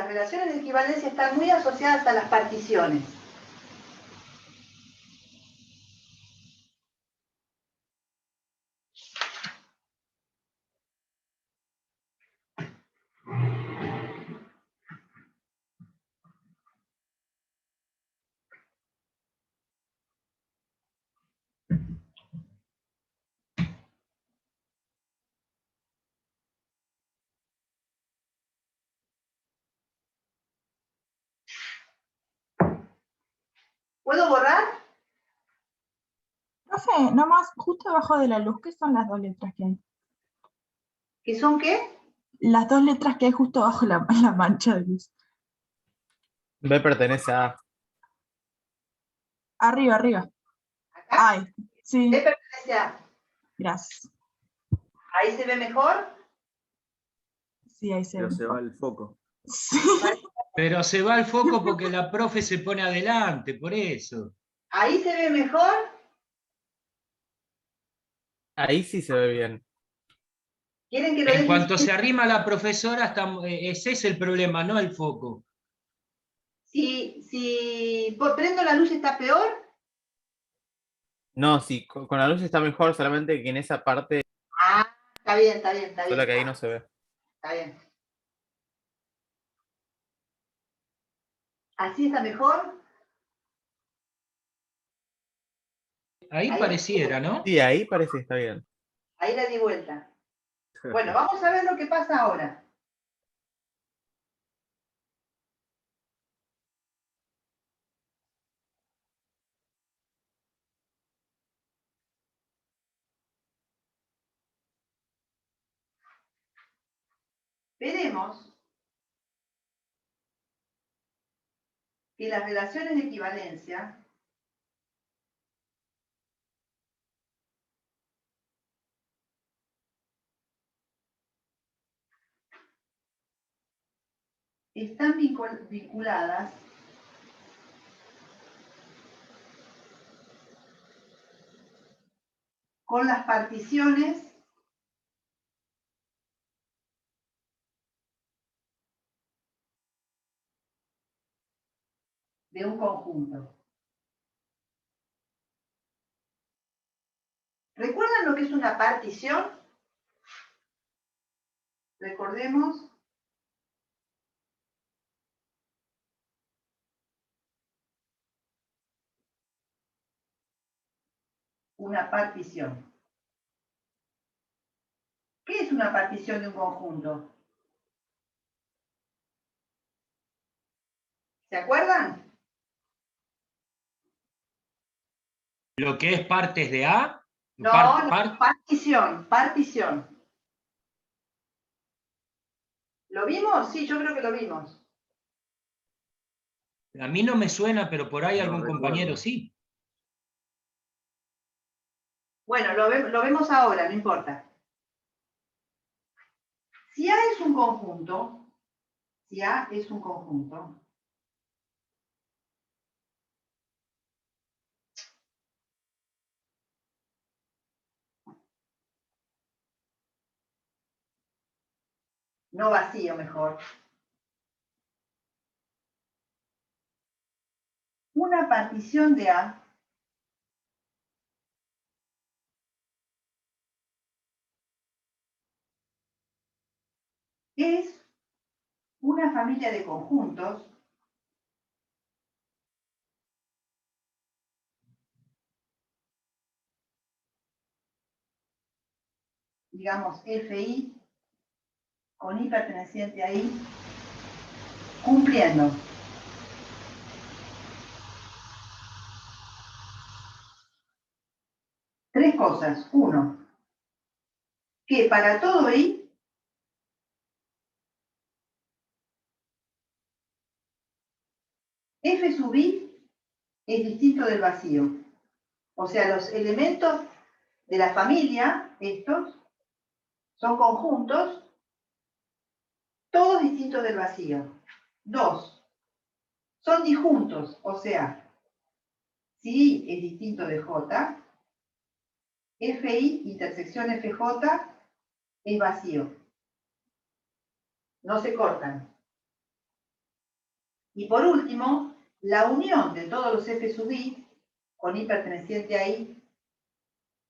relaciones de equivalencia están muy asociadas a las particiones. ¿Puedo borrar? Profe, nomás justo debajo de la luz, ¿qué son las 2 letras que hay? ¿Qué son qué? Las 2 letras que hay justo bajo la mancha de luz. B pertenece a A. Arriba, arriba. ¿Acá? Ay, sí, B pertenece a... gracias. ¿Ahí se ve mejor? Sí, ahí se Pero ve. se va el foco. Sí. Pero se va el foco porque la profe se pone adelante, por eso. ¿Ahí se ve mejor? Ahí sí se ve bien. ¿Quieren que lo En deje? cuanto se arrima la profesora, ese es el problema, no el foco. Si prendo la luz está peor, No, sí, con la luz está mejor, solamente que en esa parte, está bien, está bien, está bien. solo que ahí no se ve. Está bien. ¿Así está mejor? Ahí pareciera, ¿no? Sí, ahí parece que está bien. Ahí la di vuelta. Bueno, vamos a ver lo que pasa ahora. Veremos que las relaciones de equivalencia están vinculadas con las particiones de un conjunto. ¿Recuerdan lo que es una partición? Recordemos una partición. ¿Qué es una partición de un conjunto? ¿Se acuerdan? Lo que es partes de A. No, partición, partición. ¿Lo vimos? Sí, yo creo que lo vimos. A mí no me suena, pero por ahí No algún recuerdo. compañero sí. Bueno, lo vemos ahora, no importa. Si A es un conjunto, no vacío mejor. Una partición de A es una familia de conjuntos digamos FI con I perteneciente a I cumpliendo tres cosas. Uno, que para todo I, F sub I es distinto del vacío. O sea, los elementos de la familia, estos, son conjuntos, todos distintos del vacío. Dos, son disjuntos, o sea, si I es distinto de J, FI intersección FJ es vacío. No se cortan. Y por último, la unión de todos los F sub I con I perteneciente a I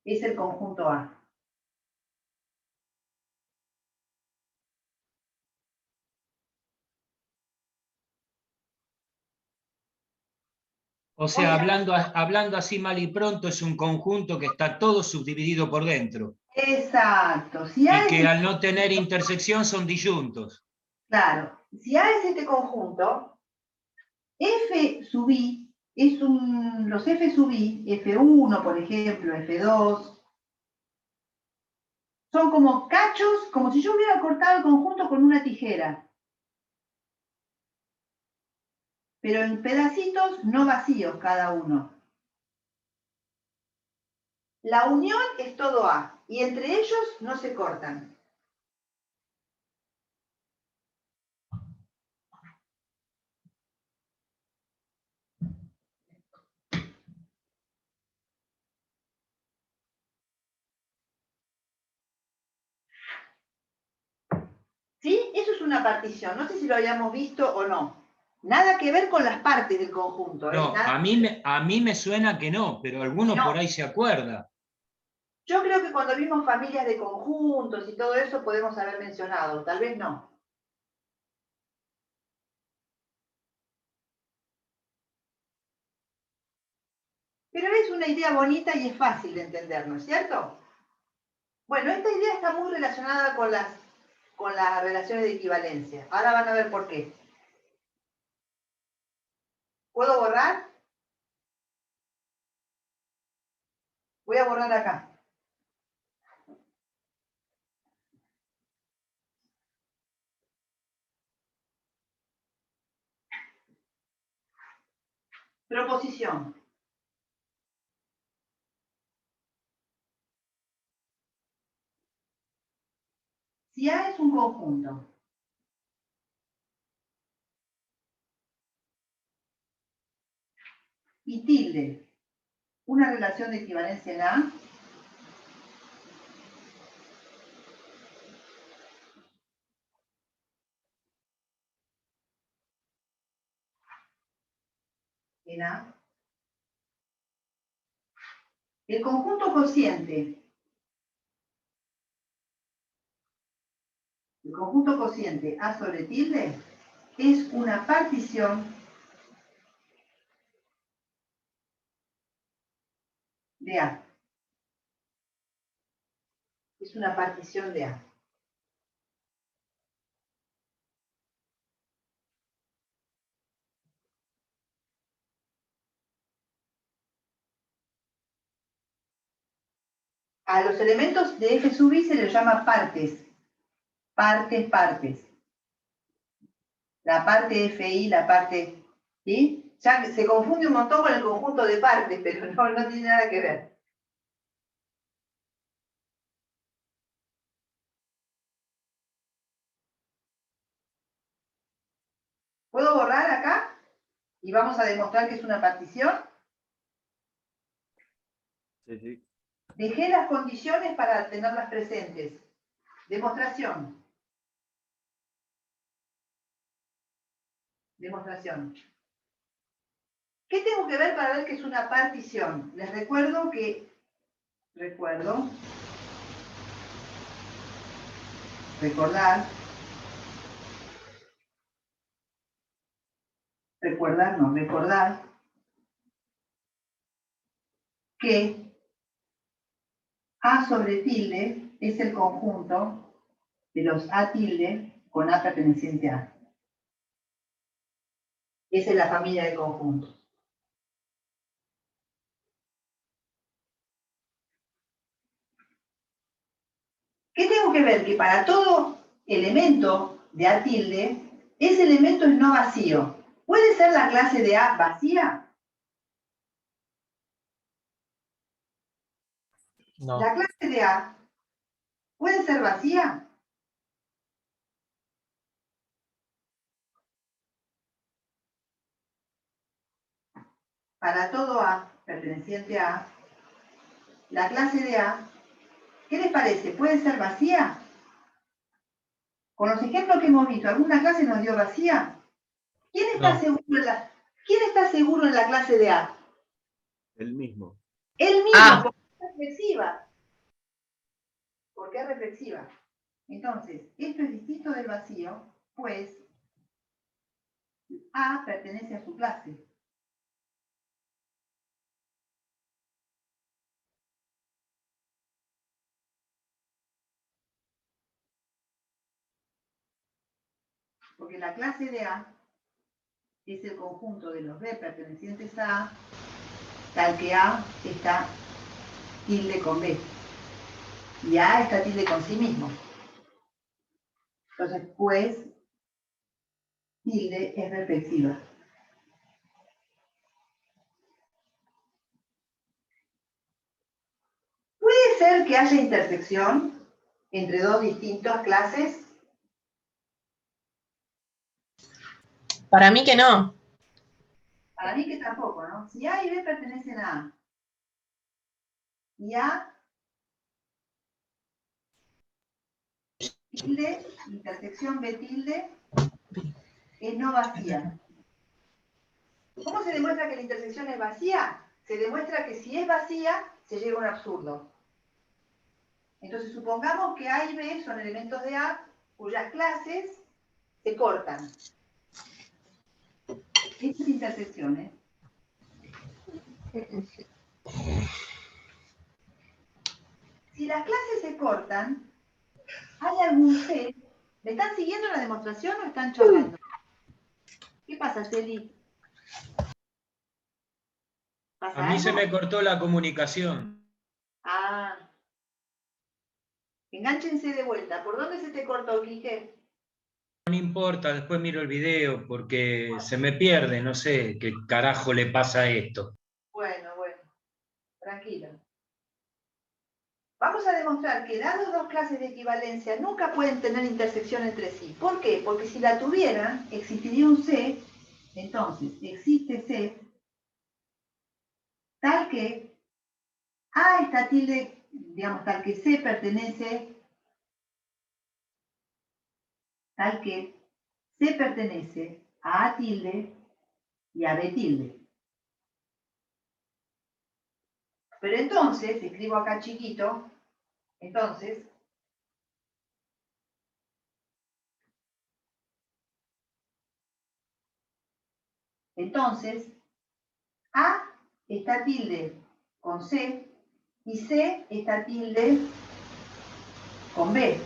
es el conjunto A. O sea, hablando así mal y pronto, es un conjunto que está todo subdividido por dentro. Exacto. Si Y A que es, al no tener intersección son disyuntos. claro, si A es este conjunto, F sub I es los F sub I, F1 por ejemplo, F2, son como cachos, como si yo hubiera cortado el conjunto con una tijera. Pero en pedacitos no vacíos cada uno. La unión es todo A, y entre ellos no se cortan. ¿Sí? Eso es una partición. No sé si lo habíamos visto o no. Nada que ver con las partes del conjunto. No, Nada... a mí me suena que no, pero alguno No. por ahí se acuerda. Yo creo que cuando vimos familias de conjuntos y todo eso podemos haber mencionado. Tal vez no. Pero es una idea bonita y es fácil de entender, ¿no es cierto? Bueno, esta idea está muy relacionada con las relaciones de equivalencia. Ahora van a ver por qué. ¿Puedo borrar? Voy a borrar acá. Proposición. Si A es un conjunto y tilde una relación de equivalencia en A, el conjunto cociente A sobre tilde es una partición de A. Es una partición de A. A los elementos de F sub I se les llama partes. Partes. La parte FI, la parte... ¿Sí? Ya se confunde un montón con el conjunto de partes, pero no tiene nada que ver. ¿Puedo borrar acá? Y vamos a demostrar que es una partición. Sí. Dejé las condiciones para tenerlas presentes. Demostración. ¿Qué tengo que ver para ver que es una partición? Les recuerdo que... Recordar que A sobre tilde es el conjunto de los A tilde con A perteneciente a. Esa es la familia de conjuntos. ¿Qué tengo que ver? Que para todo elemento de A tilde, ese elemento es no vacío. ¿Puede ser la clase de A vacía? No, ¿La clase de A puede ser vacía? Para todo A perteneciente a la clase de A, ¿qué les parece? ¿Puede ser vacía? Con los ejemplos que hemos visto, ¿alguna clase nos dio vacía? ¿Quién está, No. ¿Quién está seguro en la clase de A? El mismo. Él mismo, porque es reflexiva. Porque es reflexiva. Entonces, esto es distinto del vacío, pues A pertenece a su clase. Porque la clase de A es el conjunto de los B pertenecientes a A, tal que A está tilde con B. Y A está tilde con sí mismo. Entonces, pues, tilde es reflexiva. ¿Puede ser que haya intersección entre dos distintas clases? Para mí que no. Para mí que tampoco, ¿no? Si A y B pertenecen a A, y A tilde, intersección B tilde, es no vacía. ¿Cómo se demuestra que la intersección es vacía? Se demuestra que si es vacía, se llega a un absurdo. Entonces, supongamos que A y B son elementos de A cuyas clases se cortan. Estas intersecciones. Si las clases se cortan, ¿hay algún C? ¿Me están siguiendo la demostración o están charlando? ¿Qué pasa, Celi? ¿Pasa A mí se algo? me cortó la comunicación. Ah. Engánchense de vuelta. ¿Por dónde se te cortó, Quique? No importa, después miro el video porque se me pierde, no sé qué carajo le pasa a esto. Bueno, tranquilo. Vamos a demostrar que dadas dos clases de equivalencia nunca pueden tener intersección entre sí. ¿Por qué? Porque si la tuvieran, existiría un C, entonces existe C, tal que A está tilde, digamos, tal que C pertenece, tal que C pertenece a A tilde y a B tilde. Pero entonces, escribo acá chiquito, entonces, A está tilde con C y C está tilde con B.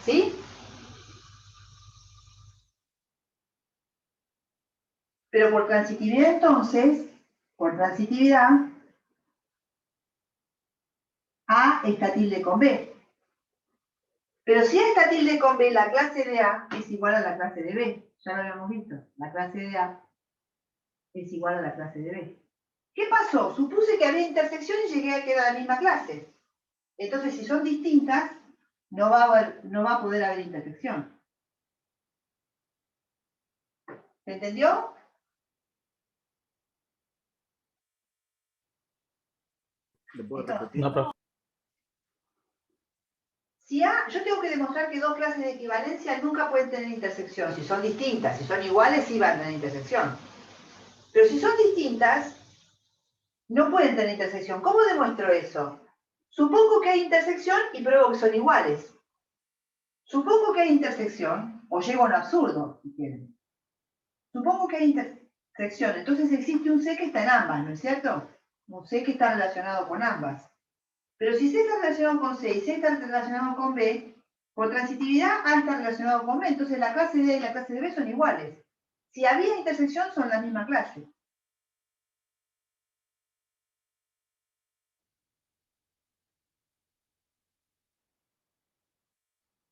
¿Sí? Pero por transitividad entonces, por transitividad, A está tilde con B. Pero si A está tilde con B, la clase de A es igual a la clase de B. Ya lo habíamos visto. La clase de A es igual a la clase de B. ¿Qué pasó? Supuse que había intersección y llegué a quedar la misma clase. Entonces, si son distintas, no va a poder haber intersección. ¿Se entendió? ¿Lo puedo Entonces, repetir? No, profe. si A, yo tengo que demostrar que dos clases de equivalencia nunca pueden tener intersección. Si son distintas, si son iguales, sí van a tener intersección. Pero si son distintas, no pueden tener intersección. ¿Cómo demuestro eso? Supongo que hay intersección y pruebo que son iguales. Supongo que hay intersección, o llego a un absurdo, si quieren. Supongo que hay intersección, entonces existe un C que está en ambas, ¿no es cierto? Un C que está relacionado con ambas. Pero si C está relacionado con C y C está relacionado con B, por transitividad A está relacionado con B, entonces la clase D y la clase de B son iguales. Si había intersección, son la misma clase.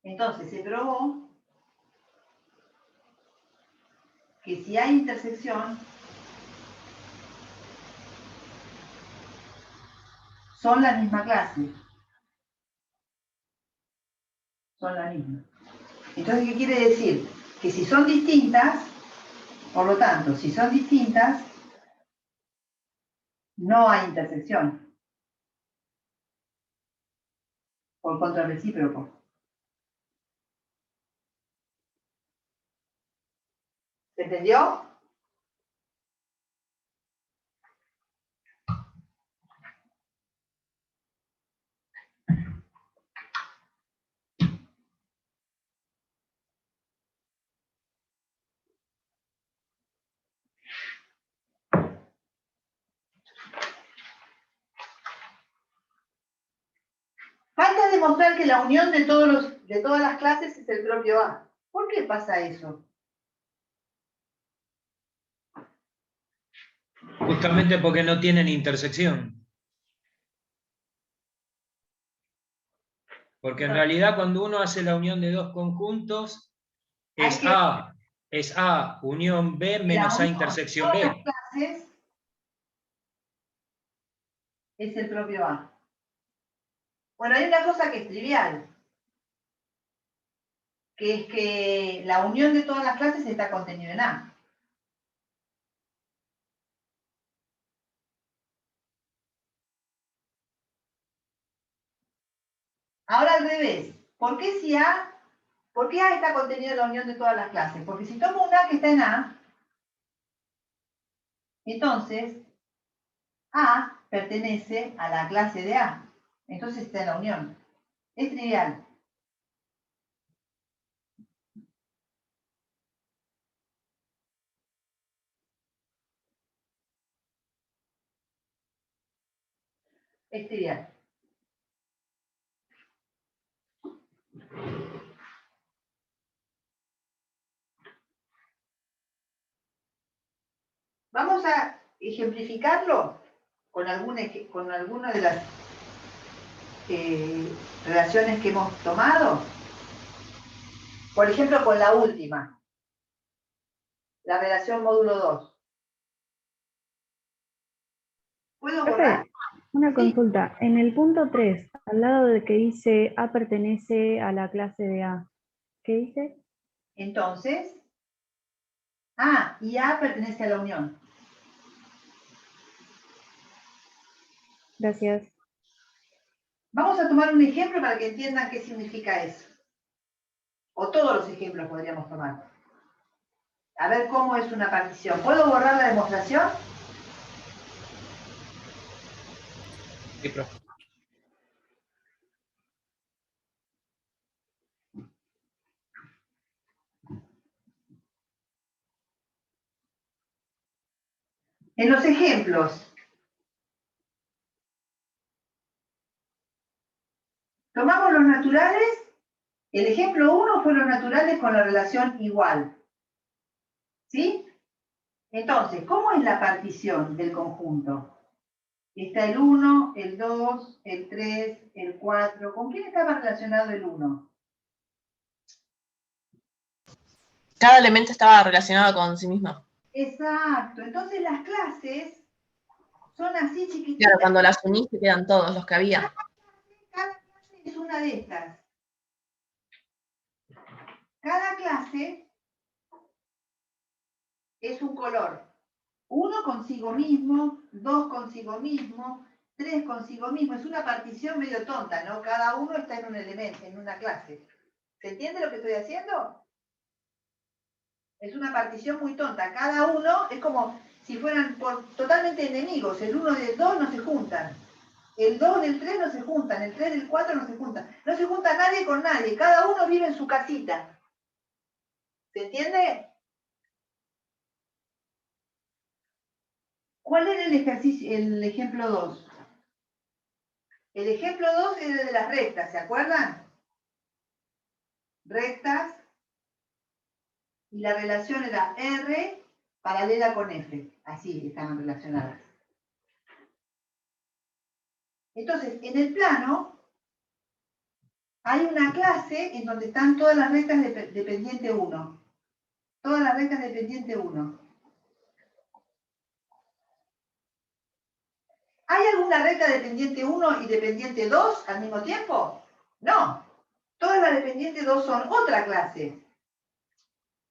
Entonces se probó que si hay intersección, son la misma clase. Son la misma. Entonces, ¿qué quiere decir? Que si son distintas, por lo tanto, si son distintas, no hay intersección. Por contra recíproco. ¿Se entendió? Falta demostrar que la unión de todas las clases es el propio A. ¿Por qué pasa eso? Justamente porque no tienen intersección. Porque en realidad cuando uno hace la unión de dos conjuntos, es A unión B menos A intersección todas las B. clases es el propio A. Bueno, hay una cosa que es trivial, que es que la unión de todas las clases está contenida en A. Ahora al revés, ¿por qué A está contenido en la unión de todas las clases? Porque si tomo un A que está en A, entonces A pertenece a la clase de A. Entonces está en la unión. Es trivial. Es trivial. Vamos a ejemplificarlo con alguna de las relaciones que hemos tomado. Por ejemplo, con la última, la relación módulo 2. ¿Puedo borrar? Profe, una consulta. En el punto 3, al lado de que dice A pertenece a la clase de A, ¿qué dice? Entonces, y A pertenece a la unión. Gracias. Vamos a tomar un ejemplo para que entiendan qué significa eso. O todos los ejemplos podríamos tomar. A ver cómo es una partición. ¿Puedo borrar la demostración? Sí, profe. En los ejemplos, tomamos los naturales. El ejemplo 1 fue los naturales con la relación igual. ¿Sí? Entonces, ¿cómo es la partición del conjunto? Está el 1, el 2, el 3, el 4. ¿Con quién estaba relacionado el 1? Cada elemento estaba relacionado con sí mismo. Exacto. Entonces las clases son así chiquititas. Claro, cuando las unís te quedan todos los que había. Cada clase es una de estas. Cada clase es un color. 1 consigo mismo, 2 consigo mismo, 3 consigo mismo. Es una partición medio tonta, ¿no? Cada uno está en un elemento, en una clase. ¿Se entiende lo que estoy haciendo? Es una partición muy tonta. Cada uno es como si fueran totalmente enemigos. El 1 y el 2 no se juntan. El 2 y el 3 no se juntan. El 3 y el 4 no se juntan. No se junta nadie con nadie. Cada uno vive en su casita. ¿Se entiende? ¿Cuál era el ejemplo 2? El ejemplo 2 es el de las rectas, ¿se acuerdan? Rectas. Y la relación era R paralela con F. Así estaban relacionadas. Entonces, en el plano, Hay una clase en donde están todas las rectas de pendiente 1. Todas las rectas de pendiente 1. ¿Hay alguna recta de pendiente 1 y de pendiente 2 al mismo tiempo? No. Todas las de pendiente 2 son otra clase.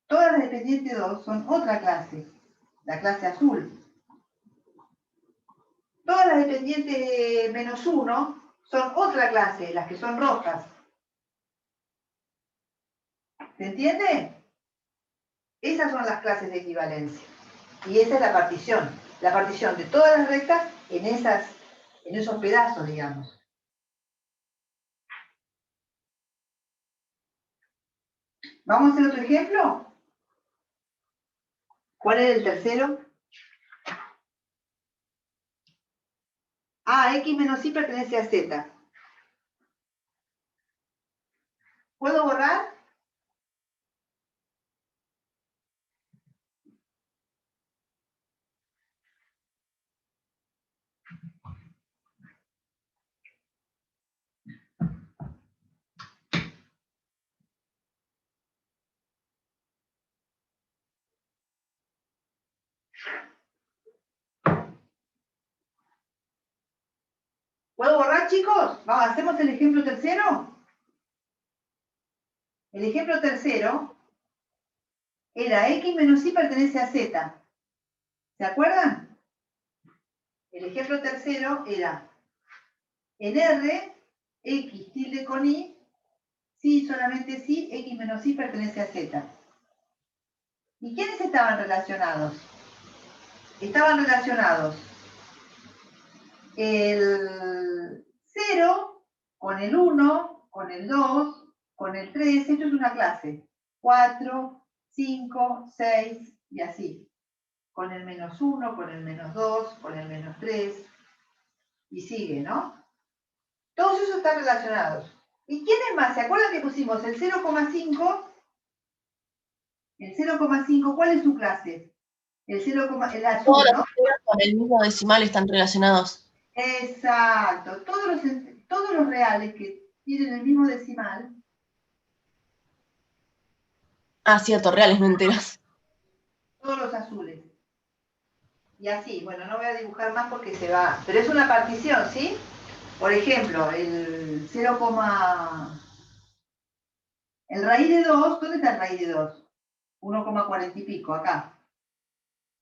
Todas las de pendiente 2 son otra clase. La clase azul. Todas las de pendiente menos 1 son otra clase, las que son rojas. ¿Se entiende? Esas son las clases de equivalencia. Y esa es la partición de todas las rectas en esos pedazos, digamos. ¿Vamos a hacer otro ejemplo? ¿Cuál es el tercero? X menos Y pertenece a Z. ¿Puedo borrar? ¿Puedo borrar, chicos? Vamos, ¿hacemos el ejemplo tercero? El ejemplo tercero era X menos Y pertenece a Z. ¿Se acuerdan? El ejemplo tercero era en R, X tilde con Y, sí, solamente sí, X menos Y pertenece a Z. ¿Y quiénes estaban relacionados? Estaban relacionados el 0 con el 1, con el 2, con el 3, esto es una clase, 4, 5, 6 y así, con el menos 1, con el menos 2, con el menos 3 y sigue, ¿no? Todos esos están relacionados. ¿Y quiénes más? ¿Se acuerdan que pusimos el 0,5? El 0,5, ¿cuál es su clase? El 0, el azul, Todos los ¿no? enteros con el mismo decimal están relacionados. Exacto. Todos los reales que tienen el mismo decimal. Ah, cierto, reales, no enteros. Todos los azules. Y así, bueno, no voy a dibujar más porque se va. Pero es una partición, ¿sí? Por ejemplo, el 0, el raíz de 2, ¿dónde está el raíz de 2? 1,40 y pico, acá.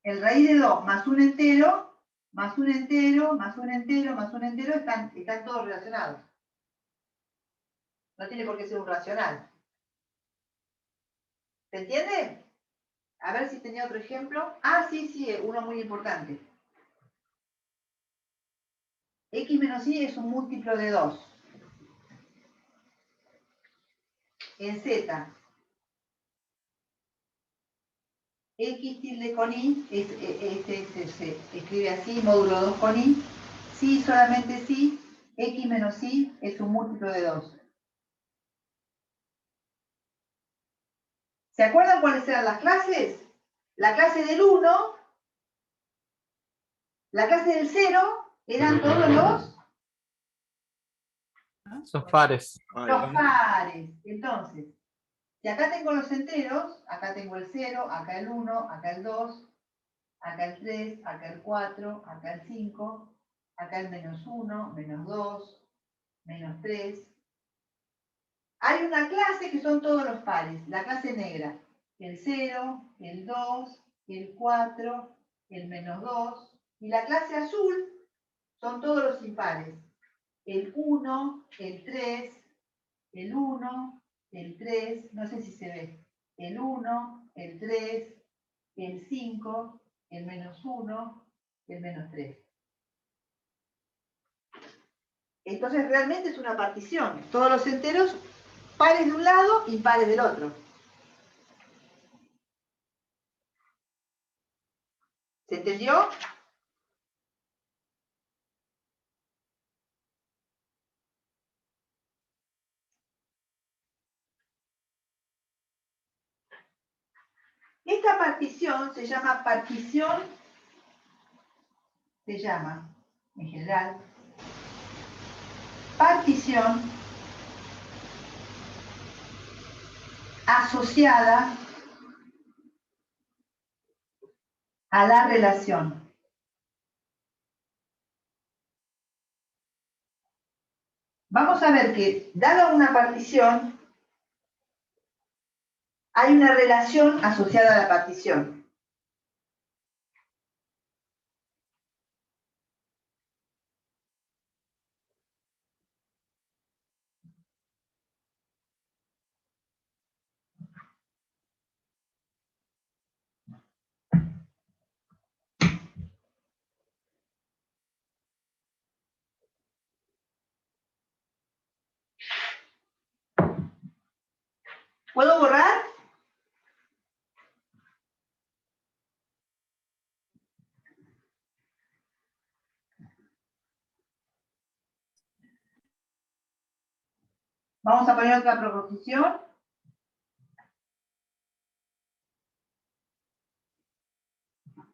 El raíz de 2 más un entero, más un entero, más un entero, más un entero, están todos relacionados. No tiene por qué ser un racional. ¿Se entiende? A ver si tenía otro ejemplo. Ah, sí, uno muy importante. X menos Y es un múltiplo de 2. En Z, X tilde con Y, se escribe así, módulo 2 con Y. Sí, solamente sí, X menos Y es un múltiplo de 2. ¿Se acuerdan cuáles eran las clases? La clase del 1, la clase del 0, eran todos Son pares. los pares. Entonces, si acá tengo los enteros, acá tengo el 0, acá el 1, acá el 2, acá el 3, acá el 4, acá el 5, acá el menos 1, menos 2, menos 3. Hay una clase que son todos los pares, la clase negra. El 0, el 2, el 4, el menos 2. Y la clase azul son todos los impares. El 1, el 3, el 1, el 3, no sé si se ve. El 1, el 3, el 5, el menos 1, el menos 3. Entonces realmente es una partición. Todos los enteros, pares de un lado y pares del otro. ¿Se entendió? Esta partición se llama en general, partición asociada a la relación. Vamos a ver que, dada una partición, hay una relación asociada a la partición. ¿Puedo borrar? Vamos a poner otra proposición.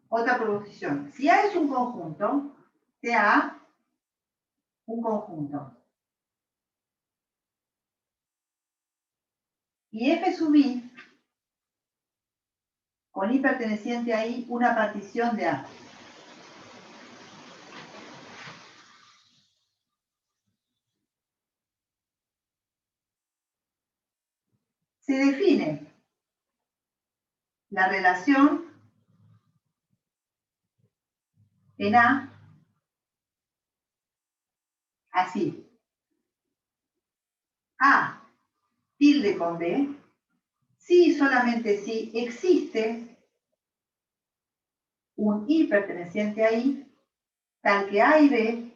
Otra proposición. Si A es un conjunto, sea A un conjunto. Y F sub I, con I perteneciente a I, una partición de A. Se define la relación en A así. A tilde con B, si y solamente si existe un I perteneciente a I, tal que A y B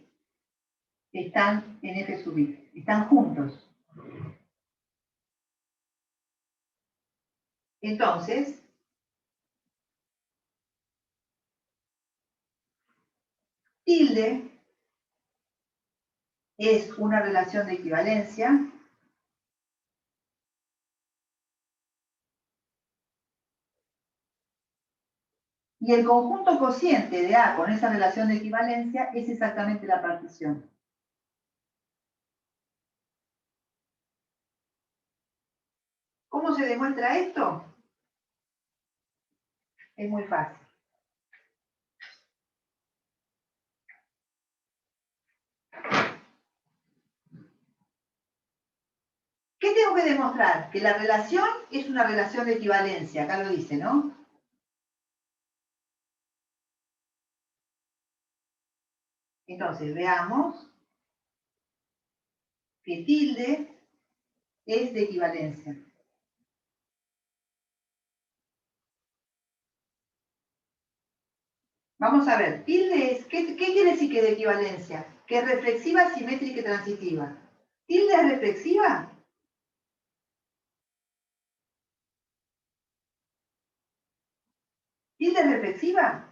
están en F sub I, están juntos. Entonces, tilde es una relación de equivalencia y el conjunto cociente de A con esa relación de equivalencia es exactamente la partición. ¿Cómo se demuestra esto? Es muy fácil. ¿Qué tengo que demostrar? Que la relación es una relación de equivalencia, acá lo dice, ¿no? Entonces, veamos que tilde es de equivalencia. Vamos a ver, tilde es, ¿qué quiere decir que de equivalencia? Que es reflexiva, simétrica y transitiva. ¿Tilde es reflexiva? ¿Tilde es reflexiva?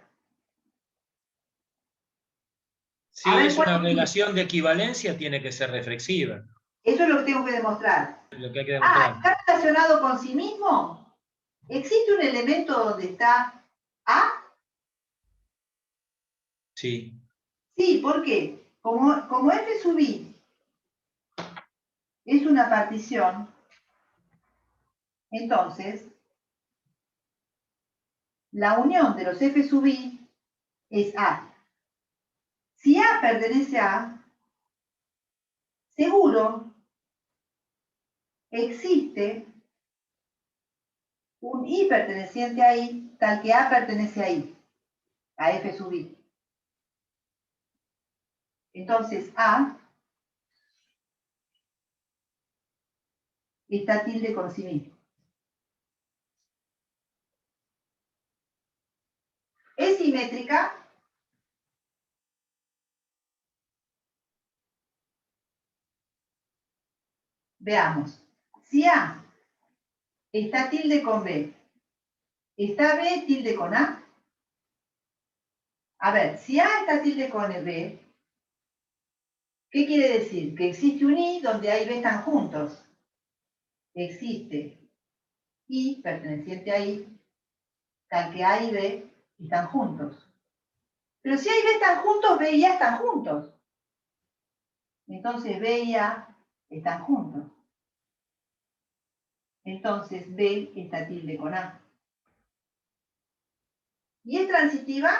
Si es una relación de equivalencia, tiene que ser reflexiva. Eso es lo que tengo que demostrar. Lo que hay que demostrar. ¿Está relacionado con sí mismo? ¿Existe un elemento donde está A? Sí. Sí, ¿por qué? Como F sub I es una partición, entonces la unión de los F sub I es A. Si A pertenece a A, seguro existe un I perteneciente a I, tal que A pertenece a I, a F sub I. Entonces A está tilde con sí mismo. ¿Es simétrica? Veamos. Si A está tilde con B, ¿está B tilde con A? A ver, si A está tilde con B, ¿qué quiere decir? Que existe un I donde A y B están juntos. Existe I perteneciente a I, tal que A y B están juntos. Pero si A y B están juntos, B y A están juntos. Entonces B y A están juntos. entonces B está tilde con A. ¿Y es transitiva?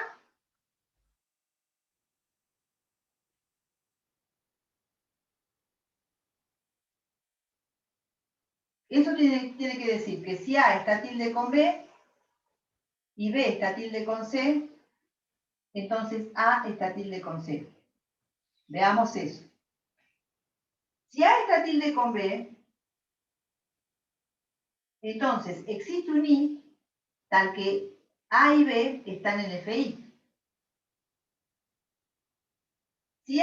Eso tiene que decir que si A está tilde con B y B está tilde con C, entonces A está tilde con C. Veamos eso. Si A está tilde con B, entonces existe un I tal que A y B están en FI. Si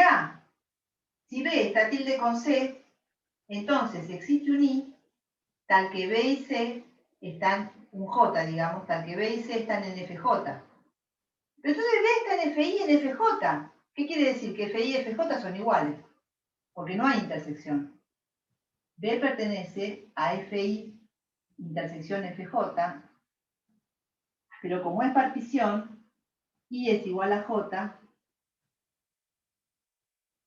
B está tilde con C, entonces existe un I tal que B y C están, un J, digamos, tal que B y C están en FJ. Pero entonces B está en FI y en FJ. ¿Qué quiere decir? Que FI y FJ son iguales, porque no hay intersección. B pertenece a FI, intersección FJ, pero como es partición, I es igual a J,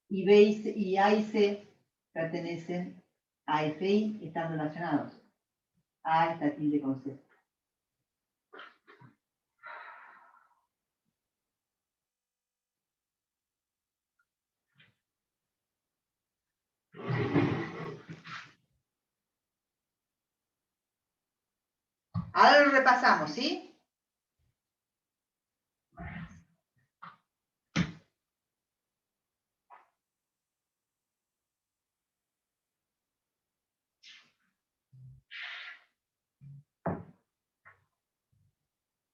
y B y A y C pertenecen a FI, están relacionados. A está tilde con C. Ahora lo repasamos, ¿sí?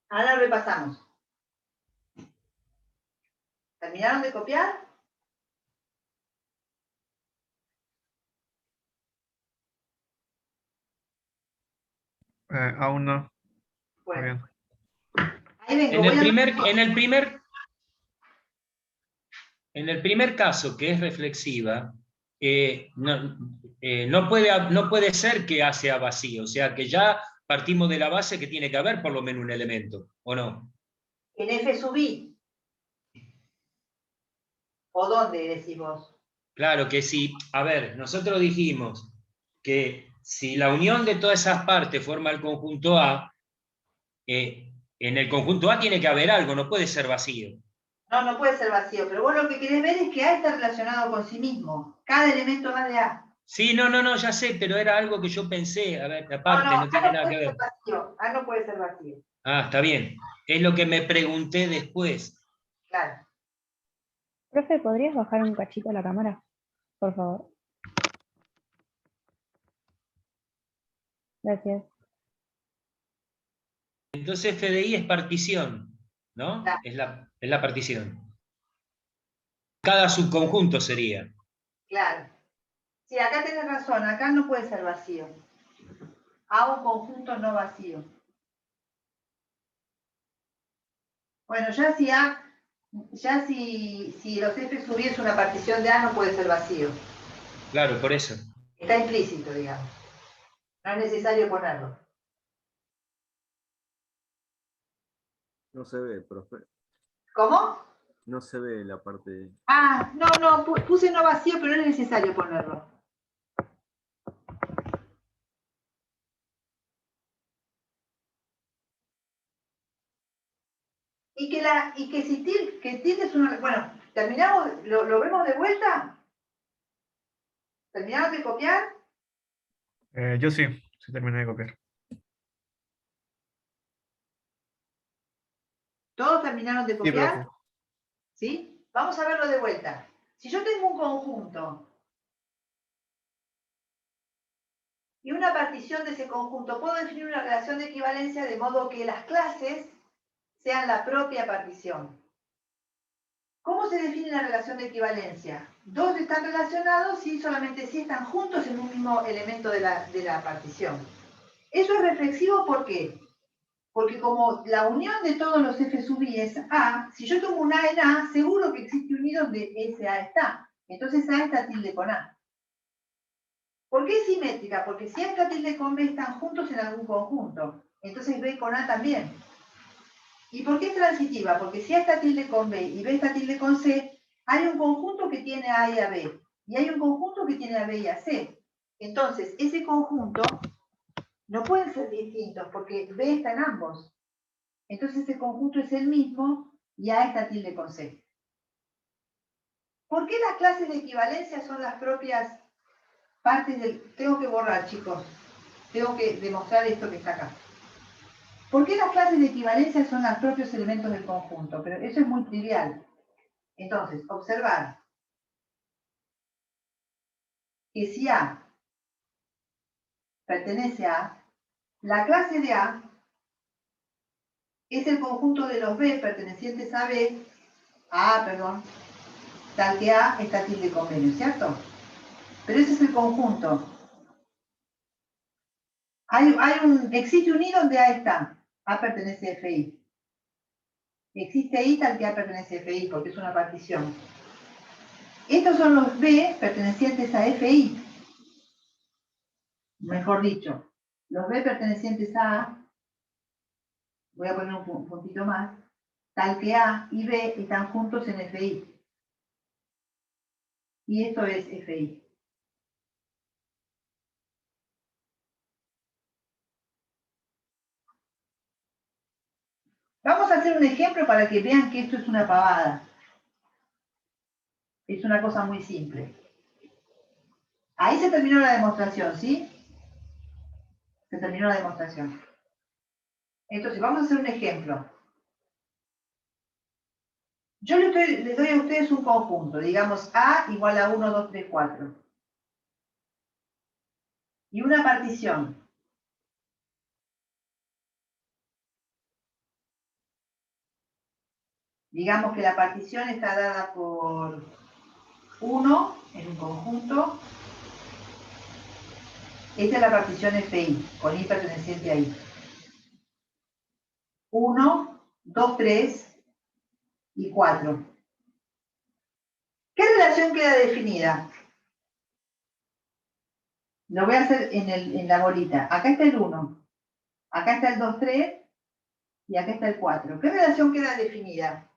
Ahora lo repasamos. ¿Terminaron de copiar? Aún no. Bueno. Ahí vengo, En el primer caso, que es reflexiva, no puede ser que A sea vacío, o sea que ya partimos de la base que tiene que haber por lo menos un elemento, ¿o no? En F sub I. ¿O dónde decís vos? Claro que sí. A ver, nosotros dijimos que si la unión de todas esas partes forma el conjunto A, en el conjunto A tiene que haber algo, no puede ser vacío. No, no puede ser vacío, pero vos lo que querés ver es que A está relacionado con sí mismo. Cada elemento va de A. Sí, no, ya sé, pero era algo que yo pensé, a ver, aparte, no tiene nada que ver. A no puede ser vacío. Ah, está bien. Es lo que me pregunté después. Claro. Profe, ¿podrías bajar un cachito la cámara? Por favor. Gracias. Entonces FDI es partición, ¿no? Claro. Es la partición. Cada subconjunto sería. Claro. Sí, acá tenés razón, acá no puede ser vacío. A un conjunto no vacío. Bueno, ya si los F sub I es una partición de A, no puede ser vacío. Claro, por eso. Está implícito, digamos. No es necesario ponerlo. No se ve, profe. ¿Cómo? No se ve la parte. Ah, no, puse no vacío, pero no es necesario ponerlo. Y que si tilde es una... Bueno, ¿terminamos? ¿Lo vemos de vuelta? ¿Terminaron de copiar? Yo sí terminé de copiar. ¿Todos terminaron de copiar? profe. ¿Sí? Vamos a verlo de vuelta. Si yo tengo un conjunto y una partición de ese conjunto, puedo definir una relación de equivalencia de modo que las clases sean la propia partición. ¿Cómo se define la relación de equivalencia? Dos están relacionados y solamente si están juntos en un mismo elemento de la partición. Eso es reflexivo, ¿por qué? Porque como la unión de todos los F sub I es A, si yo tomo un A en A, seguro que existe un I donde ese A está. Entonces A está tilde con A. ¿Por qué es simétrica? Porque si A está tilde con B están juntos en algún conjunto. Entonces B con A también. ¿Y por qué es transitiva? Porque si A está tilde con B y B está tilde con C, hay un conjunto que tiene a A y a B. Y hay un conjunto que tiene a B y a C. Entonces, ese conjunto No pueden ser distintos porque B está en ambos. Entonces ese conjunto es el mismo y A está tilde con C. ¿Por qué las clases de equivalencia son las propias partes del... Tengo que borrar, chicos. Tengo que demostrar esto que está acá. ¿Por qué las clases de equivalencia son los propios elementos del conjunto? Pero eso es muy trivial. Entonces, observar que si A pertenece a A, la clase de A es el conjunto de los B pertenecientes a B, tal que A está tilde con menos, ¿cierto? Pero ese es el conjunto. Existe un I donde A está. A pertenece a FI. Existe I tal que A pertenece a FI, porque es una partición. Estos son los B pertenecientes a FI. Mejor dicho, los B pertenecientes a A, voy a poner un puntito más, tal que A y B están juntos en FI. Y esto es FI. Vamos a hacer un ejemplo para que vean que esto es una pavada. Es una cosa muy simple. Ahí se terminó la demostración, ¿sí? Se terminó la demostración. Entonces, vamos a hacer un ejemplo. Yo les doy a ustedes un conjunto, digamos A igual a 1, 2, 3, 4. Y una partición. Digamos que la partición está dada por 1 en un conjunto. Esta es la partición FI, con I perteneciente a I. 1, 2, 3 y 4. ¿Qué relación queda definida? Lo voy a hacer en la bolita. Acá está el 1, acá está el 2, 3 y acá está el 4. ¿Qué relación queda definida?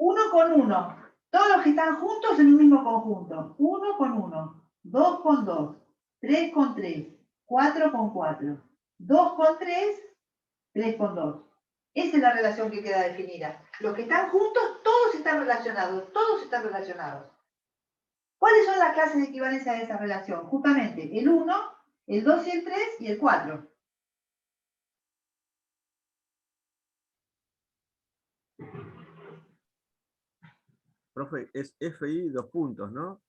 1 con 1. Todos los que están juntos en un mismo conjunto. 1 con 1, 2 con 2, 3 con 3, 4 con 4, 2 con 3, 3 con 2. Esa es la relación que queda definida. Los que están juntos, todos están relacionados, todos están relacionados. ¿Cuáles son las clases de equivalencia de esa relación? Justamente el 1, el 2 y el 3 y el 4. Profe, es FI 2 puntos, ¿no?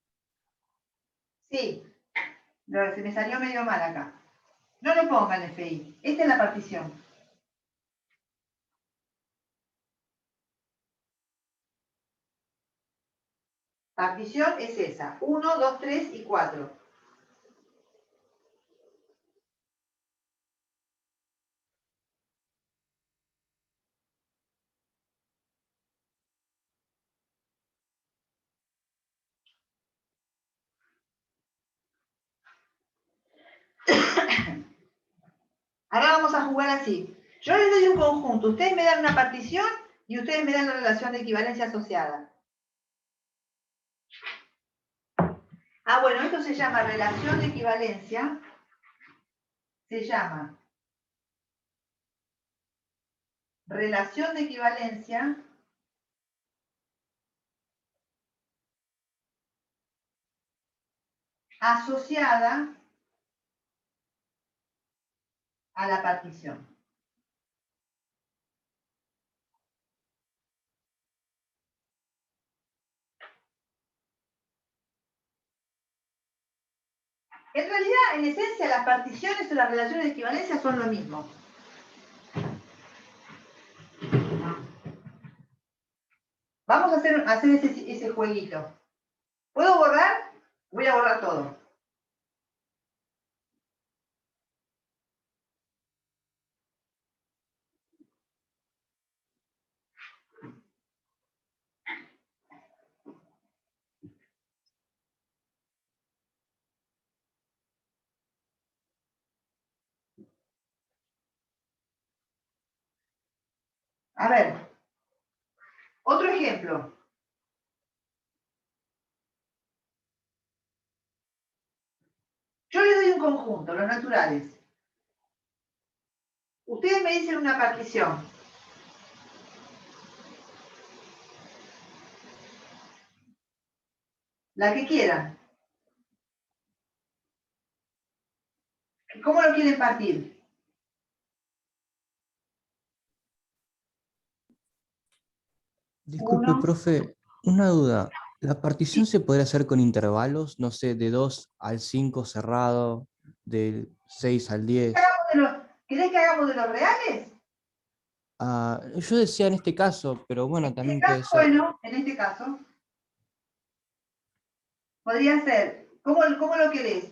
Sí, se me salió medio mal acá. No lo pongan FI. Esta es la partición. Partición es esa. 1, 2, 3 y 4. Ahora vamos a jugar así. Yo les doy un conjunto. Ustedes me dan una partición y ustedes me dan la relación de equivalencia asociada. Bueno, esto se llama relación de equivalencia. Se llama relación de equivalencia asociada a la partición. En realidad, en esencia, las particiones o las relaciones de equivalencia son lo mismo. Vamos a hacer ese jueguito. ¿Puedo borrar? Voy a borrar todo. A ver, otro ejemplo. Yo le doy un conjunto, los naturales. Ustedes me dicen una partición. La que quieran. ¿Cómo lo quieren partir? Disculpe, 1. profe, una duda. ¿La partición se podría hacer con intervalos? No sé, de 2 al 5 cerrado, del 6 al 10. ¿Querés que hagamos de los reales? Ah, yo decía en este caso, pero bueno, En también este puede caso, ser. bueno, en este caso, podría ser. ¿Cómo lo querés?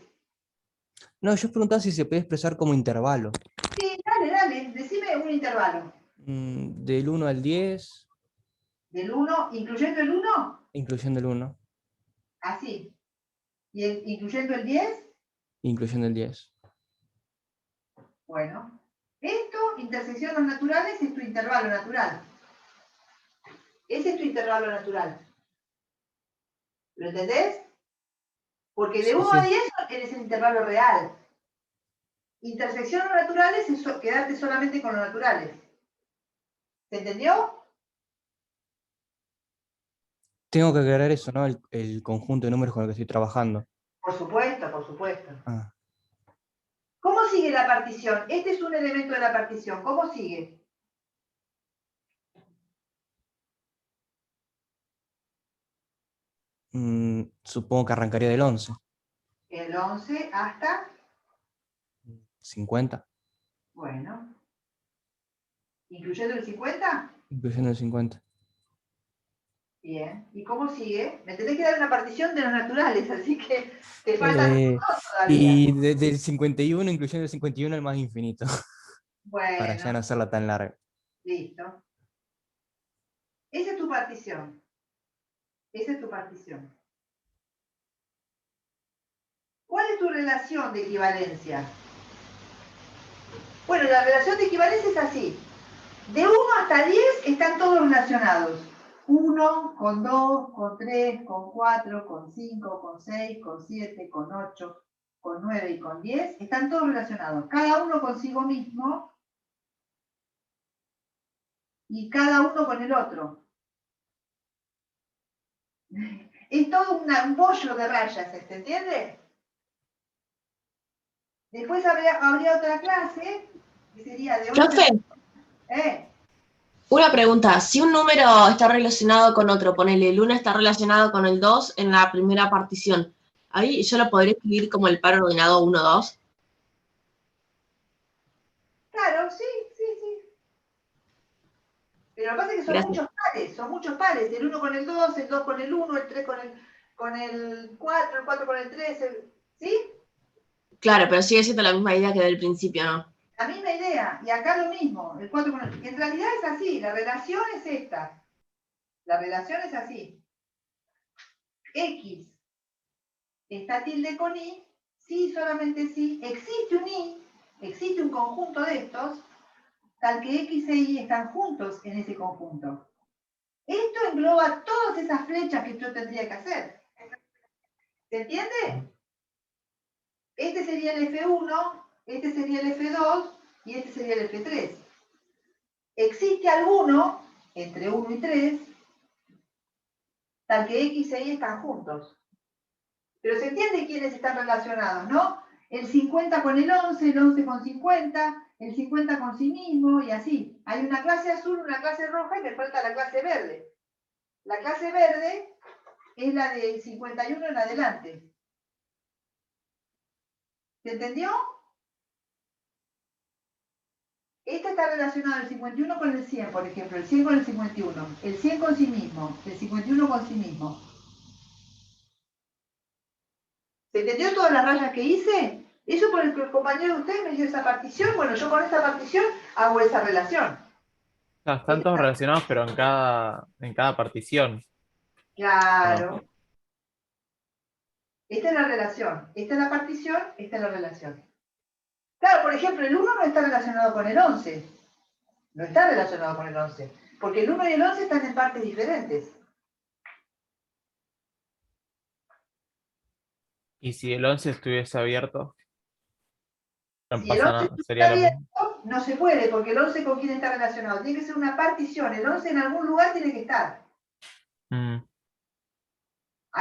No, yo preguntaba si se puede expresar como intervalo. Sí, dale, decime un intervalo. Del 1 al 10, ¿Del 1, incluyendo el 1? incluyendo el 1, Así. ¿Y incluyendo el 10? incluyendo el 10. Bueno. Esto, intersección los naturales, es tu intervalo natural. Ese es tu intervalo natural. ¿Lo entendés? Porque de Sí, 1 a sí. 10 eres el intervalo real. Intersección los naturales es quedarte solamente con los naturales. ¿Se entendió? Tengo que aclarar eso, ¿no? El conjunto de números con el que estoy trabajando. Por supuesto, por supuesto. Ah. ¿Cómo sigue la partición? Este es un elemento de la partición. ¿Cómo sigue? Supongo que arrancaría del 11. El 11 hasta... 50. Bueno. ¿Incluyendo el 50? Incluyendo el 50. Bien. ¿Y cómo sigue? Me tenés que dar una partición de los naturales, así que te faltan dos todavía. Y desde el 51, incluyendo el 51, el más infinito. Para ya Bueno, no hacerla tan larga. listo. Esa es tu partición. Esa es tu partición. ¿Cuál es tu relación de equivalencia? Bueno, la relación de equivalencia es así. De 1 hasta 10 están todos relacionados. 1 con 2, con 3, con 4, con 5, con 6, con 7, con 8, con 9 y con 10. Están todos relacionados. Cada uno consigo mismo y cada uno con el otro. Es todo un bollo de rayas, ¿se entiende? Después habría otra clase que sería de 11. Profe, una pregunta. Si un número está relacionado con otro, ponele, el 1 está relacionado con el 2 en la primera partición, ¿ahí yo lo podría escribir como el par ordenado 1, 2? Claro, sí. Pero lo que pasa es que son muchos pares. El 1 con el 2, el 2 con el 1, el 3 con el 4, el 4 con el 3, ¿sí? Claro, pero sigue siendo la misma idea que del principio, ¿no? La misma idea, y acá lo mismo, el 4 con el... En realidad es así, la relación es esta. La relación es así. X está tilde con Y, sí, solamente sí, existe un Y, existe un conjunto de estos, tal que X e Y están juntos en ese conjunto. Esto engloba todas esas flechas que yo tendría que hacer. ¿Se entiende? Este sería el F1, este sería el F2 y este sería el F3. Existe alguno entre 1 y 3, tal que X e Y están juntos. Pero se entiende quiénes están relacionados, ¿no? El 50 con el 11 con 50, el 50 con sí mismo y así. Hay una clase azul, una clase roja y me falta la clase verde. La clase verde es la del 51 en adelante. ¿Se entendió? Este está relacionado el 51 con el 100, por ejemplo, el 100 con el 51, el 100 con sí mismo, el 51 con sí mismo. ¿Se entendió todas las rayas que hice? Eso por el que el compañero de ustedes me dio esa partición. Bueno, yo con esta partición hago esa relación. Están todos relacionados, pero en cada partición. Claro. Esta es la relación. Esta es la partición, esta es la relación. Claro, por ejemplo, el 1 no está relacionado con el 11. No está relacionado con el 11. Porque el 1 y el 11 están en partes diferentes. Y si el 11 estuviese abierto, no Si el pasa 11 nada, estuviera sería lo mismo. abierto, no se puede, porque el 11 con quién está relacionado. Tiene que ser una partición. El 11 en algún lugar tiene que estar.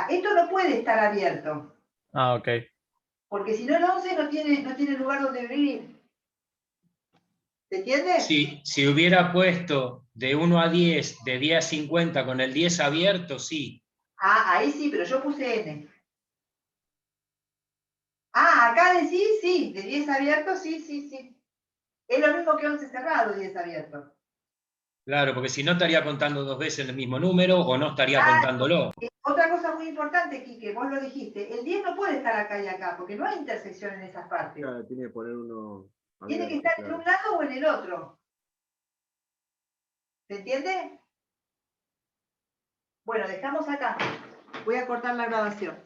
Esto no puede estar abierto. Ok. Porque si no el 11 no tiene lugar donde vivir. ¿Se entiende? Si hubiera puesto de 1 a 10, de 10 a 50 con el 10 abierto, sí. Ahí sí, pero yo puse N. Acá decís, sí, de 10 abierto, sí. Es lo mismo que 11 cerrado, 10 abierto. Claro, porque si no estaría contando 2 veces el mismo número o no estaría contándolo. Otra cosa muy importante, Quique, vos lo dijiste, el 10 no puede estar acá y acá, porque no hay intersección en esas partes. Claro, tiene que poner uno. Tiene que estar en un lado o en el otro. ¿Se entiende? Bueno, dejamos acá. Voy a cortar la grabación.